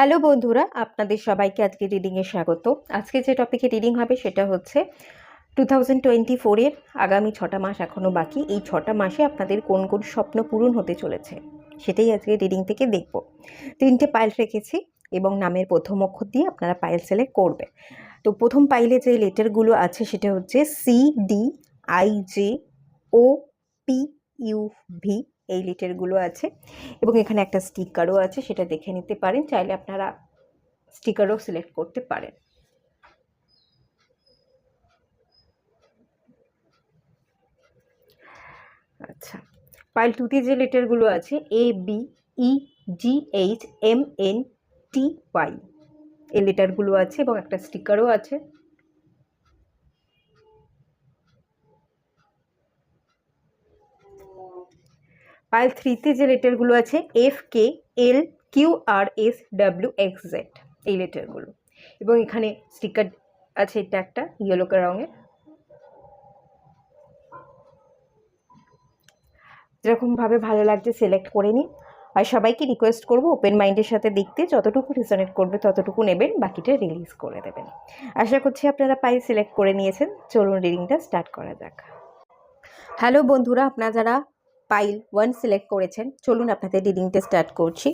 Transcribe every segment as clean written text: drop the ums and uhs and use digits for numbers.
Hello বন্ধুরা, আপনাদের সবাইকে আজকে রিডিংয়ে স্বাগত। আজকে যে টপিকে রিডিং হবে সেটা হচ্ছে 2024-এর আগামী 6টা মাস এখনও বাকি। এই 6টা মাসে আপনাদের কোন কোন স্বপ্ন পূরণ হতে চলেছে সেটাই আজকে রিডিং থেকে দেখব। 3টে পাইল রেখেছি এবং নামের প্রথম অক্ষর দিয়ে আপনারা পাইল সিলেক্ট করবে। তো প্রথম পাইলে যে লেটারগুলো আছে সেটা হচ্ছে CDIJOPUV, এই লেটারগুলো আছে এবং এখানে একটা স্টিকারও আছে, সেটা দেখে নিতে পারেন। চাইলে আপনারা স্টিকারও সিলেক্ট করতে পারেন। আচ্ছা, পাইল 2তে যে লেটারগুলো আছে ABEGHMNTY, এই লেটারগুলো আছে এবং একটা স্টিকারও আছে। পাইল 3তে যে লেটারগুলো আছে FKLQRSWXZ, এই লেটারগুলো এবং এখানে স্টিকার আছে, এটা একটা ইয়েলো রঙের। যেরকমভাবে ভালো লাগছে সিলেক্ট করে নিন। আর সবাইকে রিকোয়েস্ট করব ওপেন মাইন্ডের সাথে দেখতে, যতটুকু রিজনেট করবে ততটুকু নেবেন, বাকিটা রিলিজ করে দেবেন। আশা করছি আপনারা পাইল সিলেক্ট করে নিয়েছেন। চলুন রিডিংটা স্টার্ট করা যাক। হ্যালো বন্ধুরা, আপনারা যারা পাইল 1 সিলেক্ট করেছেন, চলুন আপনাদের রিডিংটা স্টার্ট করছি।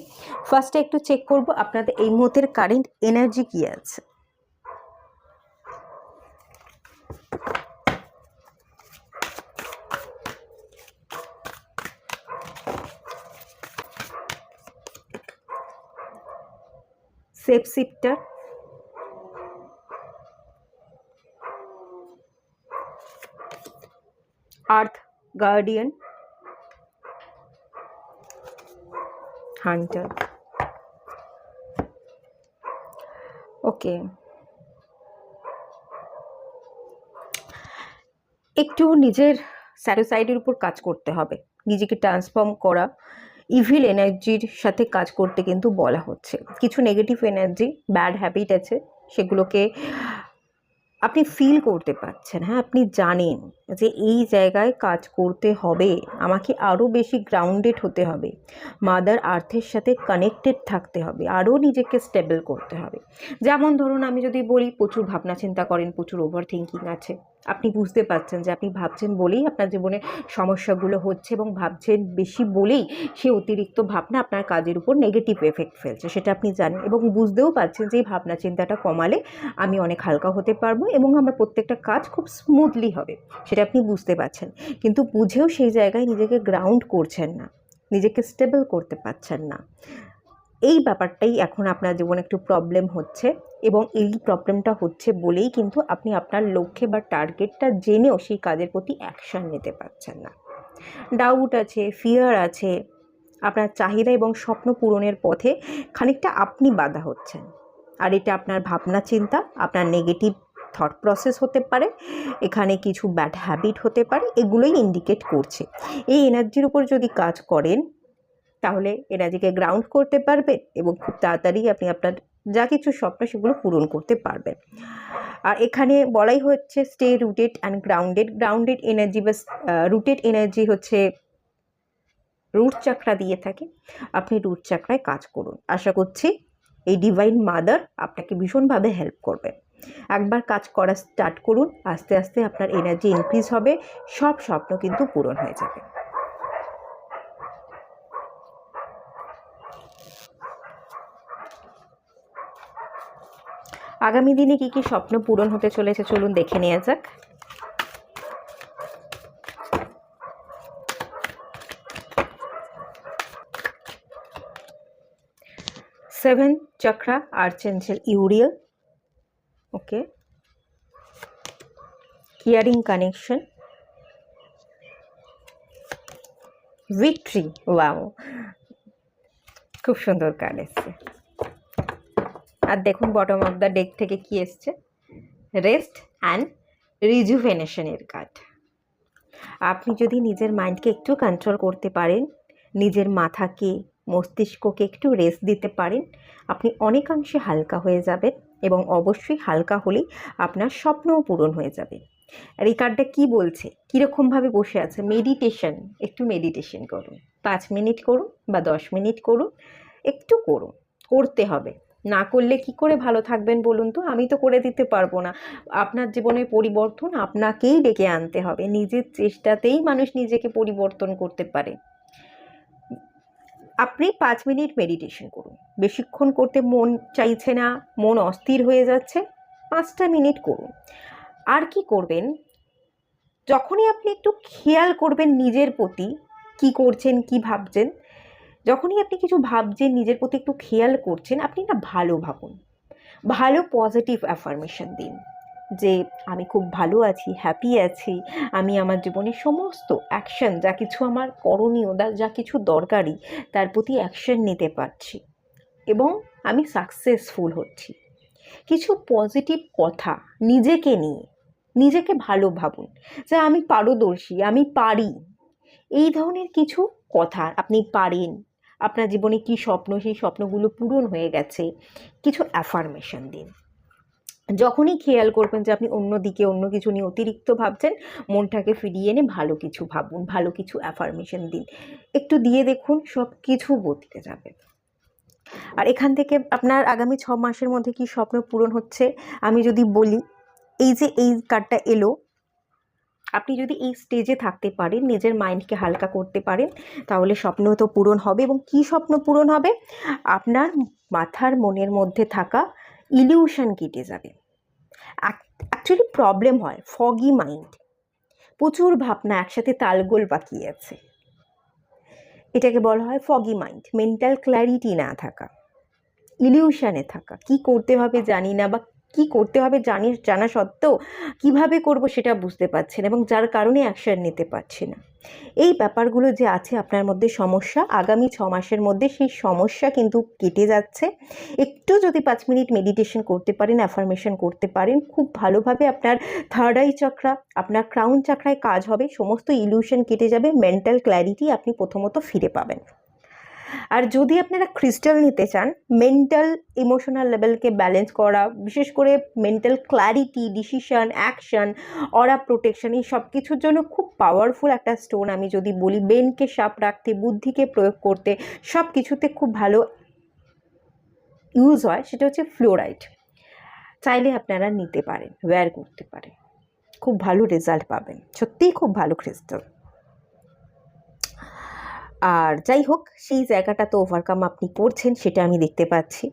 ফার্স্টে একটু চেক করব আপনাদের এই মুহূর্তের কারেন্ট এনার্জি কী আছে। সেফ শিফটার, আর্থ গার্ডিয়ান, হান্টার। ওকে, একটু নিজের স্যাটিসফাইডের উপর কাজ করতে হবে, নিজেকে ট্রান্সফর্ম করা। ইভিল এনার্জির সাথে কাজ করতে কিন্তু বলা হচ্ছে। কিছু নেগেটিভ এনার্জি, ব্যাড হ্যাবিট আছে, সেগুলোকে আপনি ফিল করতে পারছেন। হ্যাঁ, আপনি জানেন যে এই জায়গায় কাজ করতে হবে, আমাকে আরও বেশি গ্রাউন্ডেড হতে হবে, মাদার আর্থের সাথে কানেক্টেড থাকতে হবে, আরও নিজেকে স্টেবল করতে হবে। যেমন ধরুন, আমি যদি বলি প্রচুর ভাবনা চিন্তা করেন, প্রচুর ওভার থিঙ্কিং আছে। আপনি বুঝতে পারছেন যে আপনি ভাবছেন বলেই আপনার জীবনে সমস্যাগুলো হচ্ছে এবং ভাবছেন বেশি বলেই সে অতিরিক্ত ভাবনা আপনার কাজের উপর নেগেটিভ এফেক্ট ফেলছে, সেটা আপনি জানেন এবং বুঝতেও পারছেন যে এই ভাবনা চিন্তাটা কমালে আমি অনেক হালকা হতে পারবো এবং আমার প্রত্যেকটা কাজ খুব স্মুথলি হবে, সেটা আপনি বুঝতে পারছেন। কিন্তু বুঝেও সেই জায়গায় নিজেকে গ্রাউন্ড করছেন না, নিজেকে স্টেবল করতে পারছেন না। এই ব্যাপারটাই এখন আপনার জীবনে একটু প্রবলেম হচ্ছে এবং এই প্রবলেমটা হচ্ছে বলেই কিন্তু আপনি আপনার লক্ষ্যে বা টার্গেটটা জেনেও সেই কাজের প্রতি অ্যাকশান নিতে পারছেন না। ডাউট আছে, ফিয়ার আছে, আপনার চাহিদা এবং স্বপ্ন পূরণের পথে খানিকটা আপনি বাধা হচ্ছেন। আর এটা আপনার ভাবনা চিন্তা, আপনার নেগেটিভ থট প্রসেস হতে পারে, এখানে কিছু ব্যাড হ্যাবিট হতে পারে, এগুলোই ইন্ডিকেট করছে। এই এনার্জির উপর যদি কাজ করেন তাহলে এনার্জিকে গ্রাউন্ড করতে পারবেন এবং খুব তাড়াতাড়ি আপনি আপনার যা কিছু স্বপ্ন সেগুলো পূরণ করতে পারবেন। আর এখানে বলাই হচ্ছে stay rooted and grounded. Grounded energy বা রুটেড এনার্জি হচ্ছে রুট চাকরা দিয়ে থাকে, আপনি রুট চাকরায় কাজ করুন। আশা করছি এই ডিভাইন মাদার আপনাকে ভীষণভাবে হেল্প করবে। একবার কাজ করা স্টার্ট করুন, আস্তে আস্তে আপনার এনার্জি ইনক্রিজ হবে, সব স্বপ্ন কিন্তু পূরণ হয়ে যাবে। আগামী দিনে কি কি স্বপ্ন পূরণ হতে চলেছে চলুন দেখে নেওয়া যাক। Seven chakra, archangel Uriel. Okay, hearing connection, victory. Wow, খুব সুন্দর কার্ড এসছে। আর দেখুন বটম অফ দ্য ডেক থেকে কি এসছে, রেস্ট অ্যান্ড রিজুভেনেশনের কার্ড। আপনি যদি নিজের মাইন্ডকে একটু কন্ট্রোল করতে পারেন, নিজের মাথাকে মস্তিষ্ককে একটু রেস্ট দিতে পারেন, আপনি অনেকাংশে হালকা হয়ে যাবেন এবং অবশ্যই হালকা হলেই আপনার স্বপ্নও পূরণ হয়ে যাবে। আর এই কার্ডটা কী বলছে, কীরকমভাবে বসে আছে, মেডিটেশন। একটু মেডিটেশন করুন, 5 মিনিট করুন বা 10 মিনিট করুন, একটু করুন, করতে হবে। না করলে কি করে ভালো থাকবেন বলুন তো? আমি তো করে দিতে পারবো না। আপনার জীবনের পরিবর্তন আপনাকেই ডেকে আনতে হবে। নিজের চেষ্টাতেই মানুষ নিজেকে পরিবর্তন করতে পারে। আপনি 5 মিনিট মেডিটেশন করুন। বেশিক্ষণ করতে মন চাইছে না, মন অস্থির হয়ে যাচ্ছে, 5টা মিনিট করুন। আর কি করবেন, যখনই আপনি একটু খেয়াল করবেন নিজের প্রতি, কি করছেন, কি ভাবছেন, যখনই আপনি কিছু ভাবছেন, নিজের প্রতি একটু খেয়াল করছেন, আপনি না ভালো ভাবুন, ভালো পজিটিভ অ্যাফার্মেশন দিন যে আমি খুব ভালো আছি, হ্যাপি আছি, আমি আমার জীবনের সমস্ত অ্যাকশন, যা কিছু আমার করণীয়, যা কিছু দরকারি, তার প্রতি অ্যাকশন নিতে পারছি এবং আমি সাকসেসফুল হচ্ছি। কিছু পজিটিভ কথা নিজেকে নিয়ে, নিজেকে ভালো ভাবুন যে আমি পারদর্শী, আমি পারি। এই ধরনের কিছু কথা, আপনি পারেন, আপনার জীবনে কি স্বপ্ন, সেই স্বপ্নগুলো পূরণ হয়ে গেছে, কিছু অ্যাফার্মেশন দিন। যখনই খেয়াল করবেন যে আপনি অন্যদিকে অন্য কিছু নিয়ে অতিরিক্ত ভাবছেন, মনটাকে ফিরিয়ে এনে ভালো কিছু ভাবুন, ভালো কিছু অ্যাফার্মেশন দিন। একটু দিয়ে দেখুন, সব কিছু বদলে যাবে। আর এখান থেকে আপনার আগামী 6 মাসের মধ্যে কি স্বপ্ন পূরণ হচ্ছে আমি যদি বলি, এই যে এই কার্ডটা এলো, আপনি যদি এই স্টেজে থাকতে পারেন, নিজের মাইন্ডকে হালকা করতে পারেন, তাহলে স্বপ্ন তো পূরণ হবে। এবং কি স্বপ্ন পূরণ হবে? আপনার মাথার মনের মধ্যে থাকা ইলিউশন কেটে যাবে। অ্যাকচুয়ালি প্রবলেম হয় ফগি মাইন্ড, প্রচুর ভাবনা একসাথে তালগোল পাকিয়ে আছে, এটাকে বলা হয় ফগি মাইন্ড। মেন্টাল ক্ল্যারিটি না থাকা, ইলিউশনে থাকা, কি করতে হবে জানি না, বা কি করতে হবে জানা সত্ত্বেও কিভাবে করব সেটা বুঝতে পারছি না, এবং যার কারণে অ্যাকশন নিতে পারছি না। এই ব্যাপারগুলো যে আছে আপনার মধ্যে সমস্যা, আগামী 6 মাসের মধ্যে সেই সমস্যা কিন্তু কেটে যাচ্ছে। একটু যদি 5 মিনিট মেডিটেশন করতে পারেন, অ্যাফার্মেশন করতে পারেন, খুব ভালোভাবে আপনার থার্ড আই চক্রা, আপনার ক্রাউন চক্রায় কাজ হবে, সমস্ত ইলিউশন কেটে যাবে, মেন্টাল ক্ল্যারিটি আপনি প্রথমত ফিরে পাবেন। আর যদি আপনারা ক্রিস্টাল নিতে চান, মেন্টাল ইমোশনাল লেভেলকে ব্যালেন্স করা, বিশেষ করে মেন্টাল ক্ল্যারিটি, ডিসিশন, অ্যাকশন, অরা প্রোটেকশন, এই সব কিছুর জন্য খুব পাওয়ারফুল একটা স্টোন আমি যদি বলি, ব্রেনকে শার্প রাখতে, বুদ্ধিকে প্রয়োগ করতে, সব কিছুতে খুব ভালো ইউজ হয়, সেটা হচ্ছে ফ্লোরাইড। চাইলে আপনারা নিতে পারেন, ওয়্যার করতে পারেন, খুব ভালো রেজাল্ট পাবেন, সত্যিই খুব ভালো ক্রিস্টাল। আর যাই হোক, সেই জায়গাটা তো ওভারকাম আপনি করছেন, সেটা আমি দেখতে পাচ্ছি।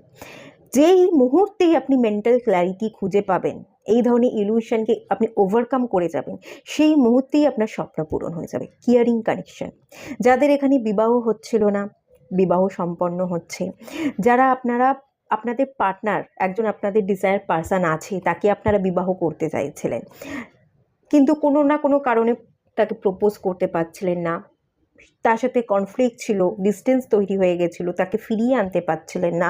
যেই মুহূর্তেই আপনি মেন্টাল ক্ল্যারিটি খুঁজে পাবেন, এই ধরনের ইলিউশনকে আপনি ওভারকাম করে যাবেন, সেই মুহূর্তেই আপনার স্বপ্ন পূরণ হয়ে যাবে। হিয়ারিং কানেকশন, যাদের এখানে বিবাহ হচ্ছিল না, বিবাহ সম্পন্ন হচ্ছে, যারা আপনাদের পার্টনার, একজন আপনাদের ডিজায়ার পারসন আছে, তাকে আপনারা বিবাহ করতে চাইছিলেন, কিন্তু কোনো না কোনো কারণে তাকে প্রপোজ করতে পারছিলেন না, তার সাথে কনফ্লিক্ট ছিল, ডিস্টেন্স তৈরি হয়ে গেছিল, তাকে ফিরিয়ে আনতে পারছিলেন না,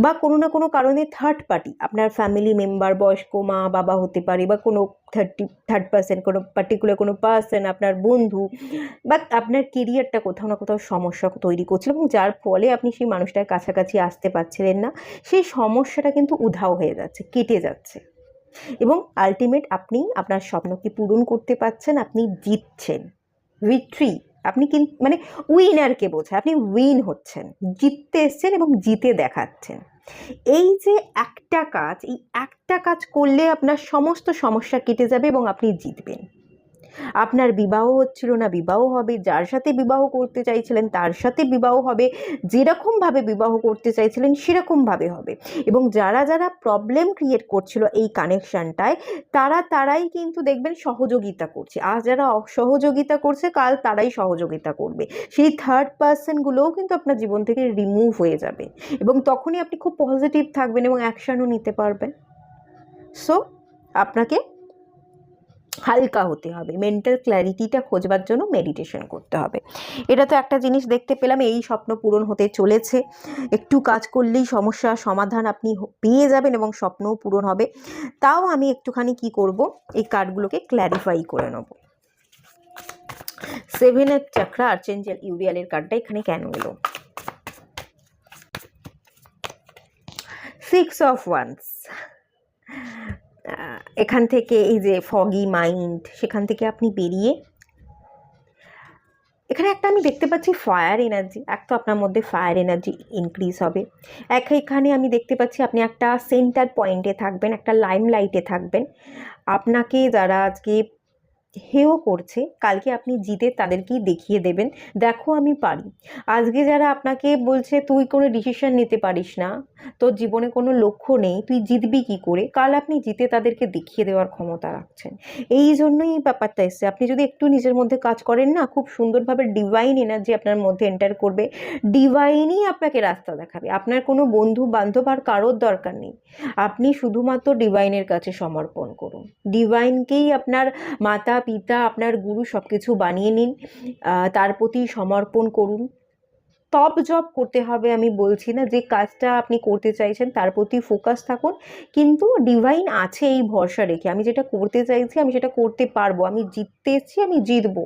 বা কোনো না কোনো কারণে থার্ড পার্টি, আপনার ফ্যামিলি মেম্বার, বয়স্ক মা বাবা হতে পারে, বা কোনো থার্ড পার্সন, কোনো পার্টিকুলার কোনো পার্সন, আপনার বন্ধু, বা আপনার কেরিয়ারটা কোথাও না কোথাও সমস্যা তৈরি করছিল, এবং যার ফলে আপনি সেই মানুষটার কাছাকাছি আসতে পারছিলেন না, সেই সমস্যাটা কিন্তু উধাও হয়ে যাচ্ছে, কেটে যাচ্ছে, এবং আলটিমেট আপনি আপনার স্বপ্নকে পূরণ করতে পারছেন, আপনি জিতছেন। উইক্টরি, আপনি কিন্তু মানে উইনারকে বোঝায়, আপনি উইন হচ্ছেন, জিততে এসছেন এবং জিতে দেখাচ্ছেন। এই যে একটা কাজ করলে আপনার সমস্ত সমস্যা কেটে যাবে এবং আপনি জিতবেন। আপনার বিবাহ হচ্ছিল না, বিবাহ হবে, যার সাথে বিবাহ করতে চাইছিলেন তার সাথে বিবাহ হবে, যেরকমভাবে বিবাহ করতে চাইছিলেন সেরকমভাবে হবে, এবং যারা যারা প্রবলেম ক্রিয়েট করছিল এই কানেকশানটায়, তারাই কিন্তু দেখবেন সহযোগিতা করছে, আর যারা অসহযোগিতা করছে কাল তারাই সহযোগিতা করবে, সেই থার্ড পার্সনগুলোও কিন্তু আপনার জীবন থেকে রিমুভ হয়ে যাবে, এবং তখনই আপনি খুব পজিটিভ থাকবেন এবং অ্যাকশানও নিতে পারবেন। সো আপনাকে হালকা হতে হবে, মেন্টাল ক্ল্যারিটিটা খোঁজবার জন্য মেডিটেশন করতে হবে। এটা তো একটা জিনিস দেখতে পেলাম, এই স্বপ্ন পূরণ হতে চলেছে, একটু কাজ করলেই সমস্যার সমাধান আপনি পেয়ে যাবেন এবং স্বপ্নও পূরণ হবে। তাও আমি একটুখানি কি করব, এই কার্ডগুলোকে ক্ল্যারিফাই করে নেব। 7 চক্রা আর্চেঞ্জেল ইউরিয়ালের কার্ডটা এখানে কেন এলো? 6 অফ ওয়ান্স, এখান থেকে এই যে ফগি মাইন্ড, সেখান থেকে আপনি বেরিয়ে এখানে এখানে একটা আমি দেখতে পাচ্ছি ফায়ার এনার্জি। এক তো আপনার মধ্যে ফায়ার এনার্জি ইনক্রিজ হবে, এখানে আমি দেখতে পাচ্ছি আপনি একটা সেন্টার পয়েন্টে থাকবেন, একটা লাইমলাইটে থাকবেন। আপনাকে যারা আজকে হেয় করছে, কালকে আপনি জিতে তাদেরকেই দেখিয়ে দেবেন, দেখো আমি পারি। আজকে যারা আপনাকে বলছে তুই কোনো ডিসিশন নিতে পারিস না, তোর জীবনে কোনো লক্ষ্য নেই, তুই জিতবি কি করে, কাল আপনি জিতে তাদেরকে দেখিয়ে দেওয়ার ক্ষমতা রাখছেন। এই জন্যই এই ব্যাপারটা এসছে। আপনি যদি একটু নিজের মধ্যে কাজ করেন না, খুব সুন্দরভাবে ডিভাইন এনার্জি আপনার মধ্যে এন্টার করবে, ডিভাইনই আপনাকে রাস্তা দেখাবে। আপনার কোনো বন্ধু বান্ধব আর কারোর দরকার নেই, আপনি শুধুমাত্র ডিভাইনের কাছে সমর্পণ করুন। ডিভাইনকেই আপনার মাতা পিতা, আপনার গুরু সব কিছু বানিয়ে নিন, তার প্রতি সমর্পণ করুন। টপ জব করতে হবে আমি বলছি না, যে কাজটা আপনি করতে চাইছেন তার প্রতি ফোকাস থাকুন, কিন্তু ডিভাইন আছে এই ভরসা রেখে আমি যেটা করতে চাইছি আমি সেটা করতে পারবো, আমি জিততে এসেছি, আমি জিতবো।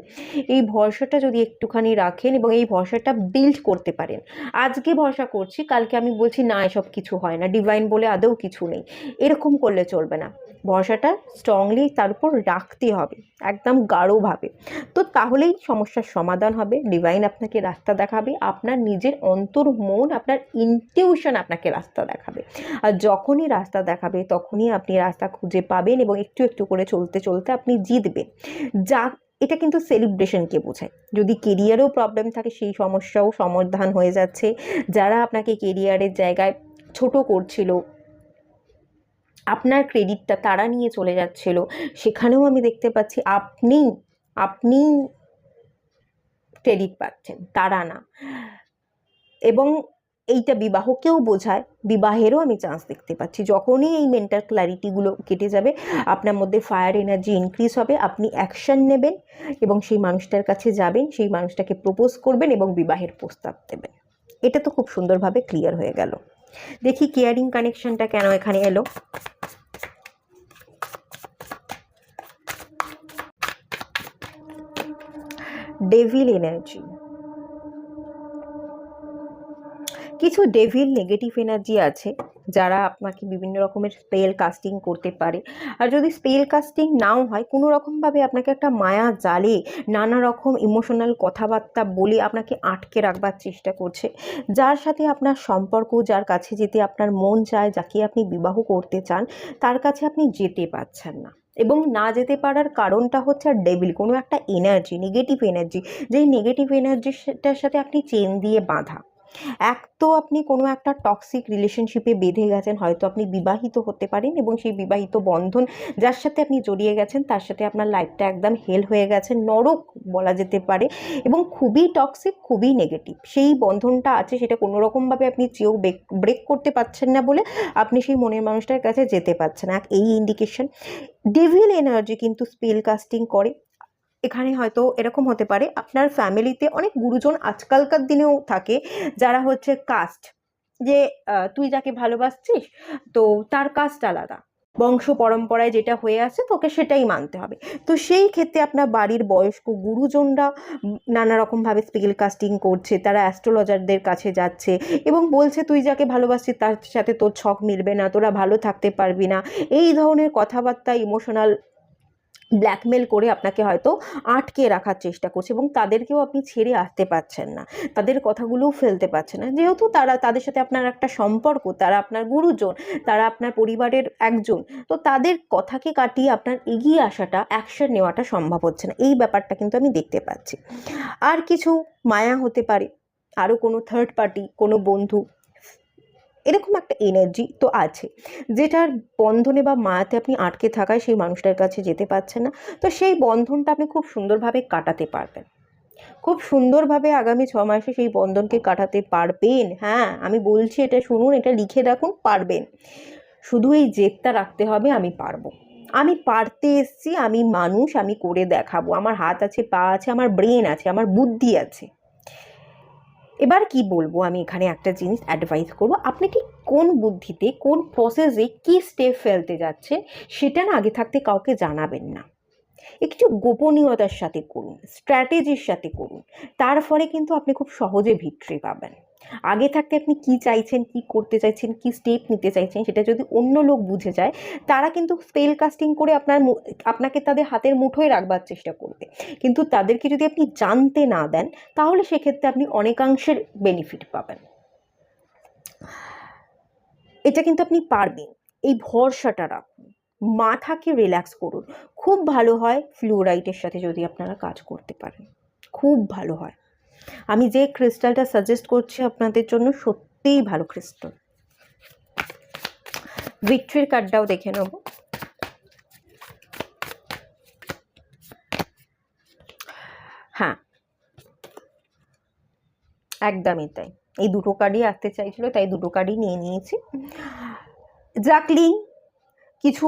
এই ভরসাটা যদি একটুখানি রাখেন এবং এই ভরসাটা বিল্ড করতে পারেন, আজকে ভরসা করছি কালকে আমি বলছি না এসব কিছু হয় না, ডিভাইন বলে আদৌ কিছু নেই, এরকম করলে চলবে না। ভরসাটা স্ট্রংলি তার উপর রাখতে হবে, একদম গাঢ়ভাবে। তো তাহলেই সমস্যার সমাধান হবে, ডিভাইন আপনাকে রাস্তা দেখাবে, আপনার নিজের অন্তর মন, আপনার ইনটিউশন আপনাকে রাস্তা দেখাবে। আর যখনই রাস্তা দেখাবে তখনই আপনি রাস্তা খুঁজে পাবেন এবং একটু একটু করে চলতে চলতে আপনি জিতবেন। যা এটা কিন্তু সেলিব্রেশনকে বোঝায়। যদি কেরিয়ারেও প্রবলেম থাকে সেই সমস্যাও সমাধান হয়ে যাচ্ছে। যারা আপনাকে কেরিয়ারের জায়গায় ছোট করছিল, আপনার ক্রেডিটটা তারা নিয়ে চলে যাচ্ছিল, সেখানেও আমি দেখতে পাচ্ছি আপনি আপনি ক্রেডিট পাচ্ছেন, তারা না। এবং এইটা বিবাহকেও বোঝায়, বিবাহেরও আমি চান্স দেখতে পাচ্ছি। যখনই এই মেন্টাল ক্ল্যারিটিগুলো কেটে যাবে, আপনার মধ্যে ফায়ার এনার্জি ইনক্রিজ হবে, আপনি অ্যাকশন নেবেন এবং সেই মানুষটার কাছে যাবেন, সেই মানুষটাকে প্রপোজ করবেন এবং বিবাহের প্রস্তাব দেবেন। এটা তো খুব সুন্দরভাবে ক্লিয়ার হয়ে গেল। দেখি কেয়ারিং কানেকশনটা কেন এখানে এলো। ডেভিল এনার্জি, কিছু ডেভিল নেগেটিভ এনার্জি আছে যারা আপনাকে বিভিন্ন রকমের স্পেল কাস্টিং করতে পারে। আর যদি স্পেল কাস্টিং নাও হয়, কোনো রকমভাবে আপনাকে একটা মায়া জালে নানা রকম ইমোশনাল কথাবার্তা বলে আপনাকে আটকে রাখবার চেষ্টা করছে। যার সাথে আপনার সম্পর্ক, যার কাছে যেতে আপনার মন চায়, যাকে আপনি বিবাহ করতে চান, তার কাছে আপনি যেতে পারছেন না। এবং না যেতে পারার কারণটা হচ্ছে আর ডেভিল, কোনো একটা এনার্জি, নেগেটিভ এনার্জি, যেই নেগেটিভ এনার্জিটার সাথে আপনি চেন দিয়ে বাঁধা। এক তো আপনি কোনো একটা টক্সিক রিলেশনশিপে বেঁধে গেছেন, হয়তো আপনি বিবাহিত হতে পারেন এবং সেই বিবাহিত বন্ধন যার সাথে আপনি জড়িয়ে গেছেন তার সাথে আপনার লাইফটা একদম হেল হয়ে গেছে, নরক বলা যেতে পারে, এবং খুবই টক্সিক, খুবই নেগেটিভ সেই বন্ধনটা আছে। সেটা কোনো রকমভাবে আপনি চেয়েও ব্রেক করতে পারছেন না বলে আপনি সেই মনের মানুষটার কাছে যেতে পারছেন না, এই ইন্ডিকেশন। ডেভিল এনার্জি কিন্তু স্পেল কাস্টিং করে। এখানে হয়তো এরকম হতে পারে আপনার ফ্যামিলিতে অনেক গুরুজন আজকালকার দিনেও থাকে যারা হচ্ছে কাস্ট, যে তুই যাকে ভালোবাসছিস তো তার কাস্ট আলাদা, বংশ পরম্পরায় যেটা হয়ে আছে তোকে সেটাই মানতে হবে। তো সেই ক্ষেত্রে আপনার বাড়ির বয়স্ক গুরুজনরা নানা রকমভাবে স্পেল কাস্টিং করছে, তারা অ্যাস্ট্রোলজারদের কাছে যাচ্ছে এবং বলছে তুই যাকে ভালোবাসছিস তার সাথে তোর ছক মিলবে না, তোরা ভালো থাকতে পারবি না, এই ধরনের কথাবার্তা ইমোশনাল ব্ল্যাকমেল করে আপনাকে হয়তো আটকে রাখার চেষ্টা করছে এবং তাদেরকেও আপনি ছেড়ে আসতে পারছেন না, তাদের কথাগুলোও ফেলতে পারছেন না, যেহেতু তাদের সাথে আপনার একটা সম্পর্ক, তারা আপনার গুরুজন, তারা আপনার পরিবারের একজন। তো তাদের কথাকে কাটিয়ে আপনার এগিয়ে আসাটা, অ্যাকশন নেওয়াটা সম্ভব হচ্ছে না, এই ব্যাপারটা কিন্তু আমি দেখতে পাচ্ছি। আর কিছু মায়া হতে পারে, আরও কোনো থার্ড পার্টি, কোনো বন্ধু, এরকম একটা এনার্জি তো আছে, যেটার বন্ধনে বা মায়াতে আপনি আটকে থাকায় সেই মানুষটার কাছে যেতে পারছেন না। তো সেই বন্ধনটা আপনি খুব সুন্দরভাবে কাটাতে পারবেন, খুব সুন্দরভাবে আগামী 6 মাসে সেই বন্ধনকে কাটাতে পারবেন। হ্যাঁ, আমি বলছি, এটা শুনুন, এটা লিখে রাখুন, পারবেন। শুধু এই জেদটা রাখতে হবে, আমি পারবো, আমি পারতে এসছি, আমি মানুষ, আমি করে দেখাবো, আমার হাত আছে, পা আছে, আমার ব্রেন আছে, আমার বুদ্ধি আছে। এবার কি বলবো, আমি এখানে একটা জিনিস অ্যাডভাইস করবো, আপনি ঠিক কোন বুদ্ধিতে, কোন প্রসেসে কি স্টেপ ফেলতে যাচ্ছেন সেটা না আগে থাকতে কাউকে জানাবেন না, একটু গোপনীয়তার সাথে করুন, স্ট্র্যাটেজির সাথে করুন, তার ফলে কিন্তু আপনি খুব সহজে ভিক্টরি পাবেন। আগে থাকতে আপনি কি চাইছেন, কি করতে চাইছেন, কি স্টেপ নিতে চাইছেন, সেটা যদি অন্য লোক বুঝে যায়, তারা কিন্তু স্পেল কাস্টিং করে আপনাকে তাদের হাতের মুঠোয় রাখবার চেষ্টা করবে। কিন্তু তাদেরকে যদি আপনি জানতে না দেন, তাহলে সেক্ষেত্রে আপনি অনেকাংশের বেনিফিট পাবেন। এটা কিন্তু আপনি পারবেন, এই ভরসাটা রাখুন, মাথাকে রিল্যাক্স করুন। খুব ভালো হয় ফ্লুরাইটের সাথে যদি আপনারা কাজ করতে পারেন, খুব ভালো হয়। আমি যে ক্রিস্টালটা সাজেস্ট করছি আপনাদের জন্য সত্যিই ভালো ক্রিস্টাল। ভিক্টরির কার্ডটাও দেখে নেব। হ্যাঁ, একদমই তাই, এই দুটো কার্ডই আসতে চাইছিল, তাই দুটো কার্ডই নিয়ে নিয়েছি। জাকলিং, কিছু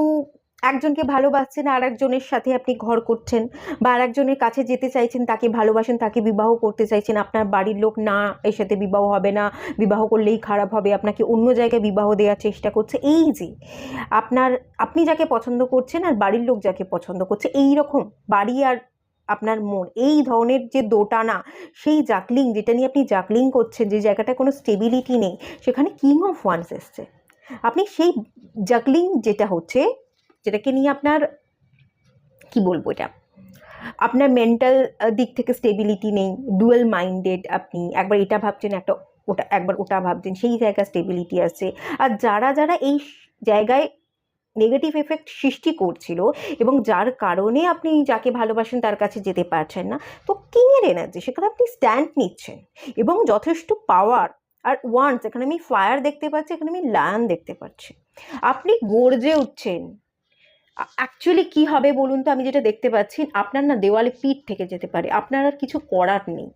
একজনকে ভালোবাসছেন, আর একজনের সাথে আপনি ঘর করছেন, বা আর একজনের কাছে যেতে চাইছেন, তাকে ভালোবাসেন, তাকে বিবাহ করতে চাইছেন। আপনার বাড়ির লোক না, এর সাথে বিবাহ হবে না, বিবাহ করলেই খারাপ হবে, আপনাকে অন্য জায়গায় বিবাহ দেওয়ার চেষ্টা করছে। এই যে আপনি যাকে পছন্দ করছেন আর বাড়ির লোক যাকে পছন্দ করছে, এই রকম বাড়ি আর আপনার মন, এই ধরনের যে দোটানা, সেই জাকলিং, যেটা নিয়ে আপনি জাকলিং করছেন, যে জায়গাটায় কোনো স্টেবিলিটি নেই, সেখানে কিং অফ ওয়ান্স এসছে। আপনি সেই জাগলিং যেটা হচ্ছে, যেটাকে নিয়ে আপনার কি বলবো, এটা আপনার মেন্টাল দিক থেকে স্টেবিলিটি নেই, ডুয়েল মাইন্ডেড, আপনি একবার এটা ভাবছেন, একবার ওটা ভাবছেন, সেই জায়গায় স্টেবিলিটি আছে। আর যারা যারা এই জায়গায় নেগেটিভ এফেক্ট সৃষ্টি করছিল, এবং যার কারণে আপনি যাকে ভালোবাসেন তার কাছে যেতে পারছেন না, তো কিংয়ের এনার্জি, সেখানে আপনি স্ট্যান্ড নিচ্ছেন এবং যথেষ্ট পাওয়ার। আর ওয়ান্স, এখানে আমি ফায়ার দেখতে পাচ্ছি, এখানে আমি লায়ন দেখতে পাচ্ছি। আপনি গর্জে উঠছেন। অ্যাকচুয়ালি কি হবে বলুন তো, আমি যেটা দেখতে পাচ্ছি, আপনার না দেওয়ালে পিঠ থেকে যেতে পারে, আপনার আর কিছু করার নেই।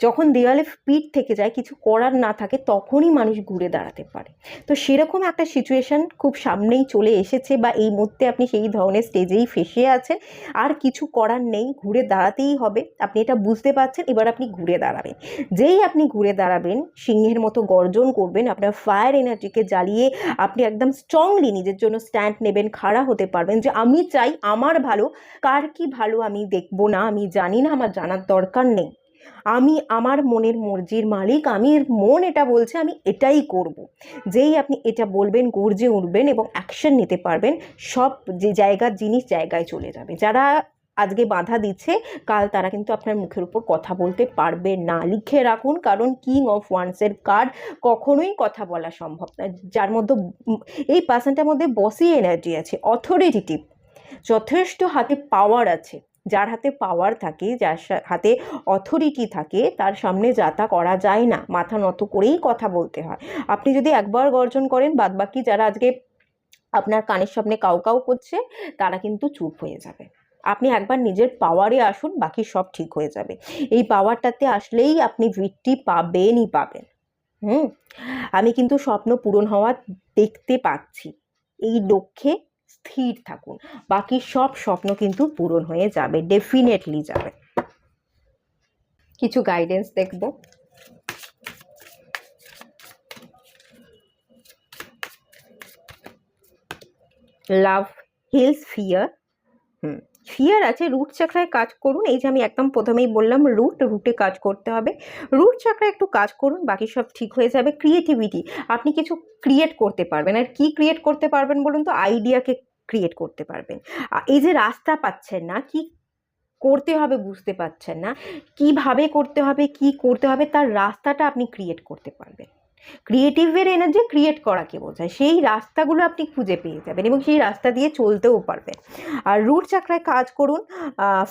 যখন দেওয়ালে পিঠ থেকে যায়, কিছু করার না থাকে, তখনই মানুষ ঘুরে দাঁড়াতে পারে। তো সেরকম একটা সিচুয়েশন খুব সামনেই চলে এসেছে, বা এই মুহূর্তে আপনি সেই ধরনের স্টেজেই ফেসে আছেন। আর কিছু করার নেই, ঘুরে দাঁড়াতেই হবে। আপনি এটা বুঝতে পারছেন, এবার আপনি ঘুরে দাঁড়াবেন। যেই আপনি ঘুরে দাঁড়াবেন, সিংহের মতো গর্জন করবেন, আপনার ফায়ার এনার্জিকে জ্বালিয়ে আপনি একদম স্ট্রংলি নিজের জন্য স্ট্যান্ড নেবেন, খাড়া হতে পারবেন, যে আমি চাই আমার ভালো, কার কি ভালো আমি দেখবো না, আমি জানি না, আমার জানার দরকার নেই, আমি আমার মনের মর্জির মালিক, আমি মন এটা বলছে, আমি এটাই করব। যেই আপনি এটা বলবেন, গর্জে উঠবেন এবং অ্যাকশন নিতে পারবেন, সব যে জায়গার জিনিস জায়গায় চলে যাবে। যারা আজকে বাধা দিচ্ছে, কাল তারা কিন্তু আপনার মুখের উপর কথা বলতে পারবে না। লিখে রাখুন, কারণ কিং অফ ওয়ান্সের কার্ড কখনোই কথা বলা সম্ভব না। যার মধ্যে এই পার্সনটার মধ্যে বসি এনার্জি আছে, অথরিটেটিভ, যথেষ্ট হাতে পাওয়ার আছে। যার হাতে পাওয়ার থাকে, যার হাতে অথরিটি থাকে, তার সামনে যাতা করা যায় না, মাথা নত করেই কথা বলতে হয়। আপনি যদি একবার গর্জন করেন, বাদবাকি যারা আজকে আপনার কানের সামনে কাউ কাউ করছে, তারা কিন্তু চুপ হয়ে যাবে। আপনি একবার নিজের পাওয়ারে আসুন, বাকি সব ঠিক হয়ে যাবে। এই পাওয়ারটাতে আসলেই আপনি ভিক্টরি পাবেনই পাবেন। আমি কিন্তু স্বপ্ন পূরণ হওয়া দেখতে পাচ্ছি। এই লক্ষ্যে স্থির থাকুন, বাকি সব স্বপ্ন কিন্তু পূরণ হয়ে যাবে, ডেফিনেটলি যাবে। কিছু গাইডেন্স দেখব। লাভ হিলস ফিয়ার। ফিয়ার আছে, রুট চাকরায় কাজ করুন। এই যে আমি একদম প্রথমেই বললাম, রুটে কাজ করতে হবে। রুট চাকরায় একটু কাজ করুন, বাকি সব ঠিক হয়ে যাবে। ক্রিয়েটিভিটি, আপনি কিছু ক্রিয়েট করতে পারবেন। আর কি ক্রিয়েট করতে পারবেন বলুন তো? আইডিয়াকে ক্রিয়েট করতে পারবেন। এই যে রাস্তা পাচ্ছেন না, কি করতে হবে বুঝতে পারছেন না, কিভাবে করতে হবে, কি করতে হবে, তার রাস্তাটা আপনি ক্রিয়েট করতে পারবেন। ক্রিয়েটিভের এনার্জি ক্রিয়েট করাকে বোঝায়। সেই রাস্তাগুলো আপনি খুঁজে পেয়ে যাবেন এবং সেই রাস্তা দিয়ে চলতেও পারবেন। আর রুট চাকরায় কাজ করুন।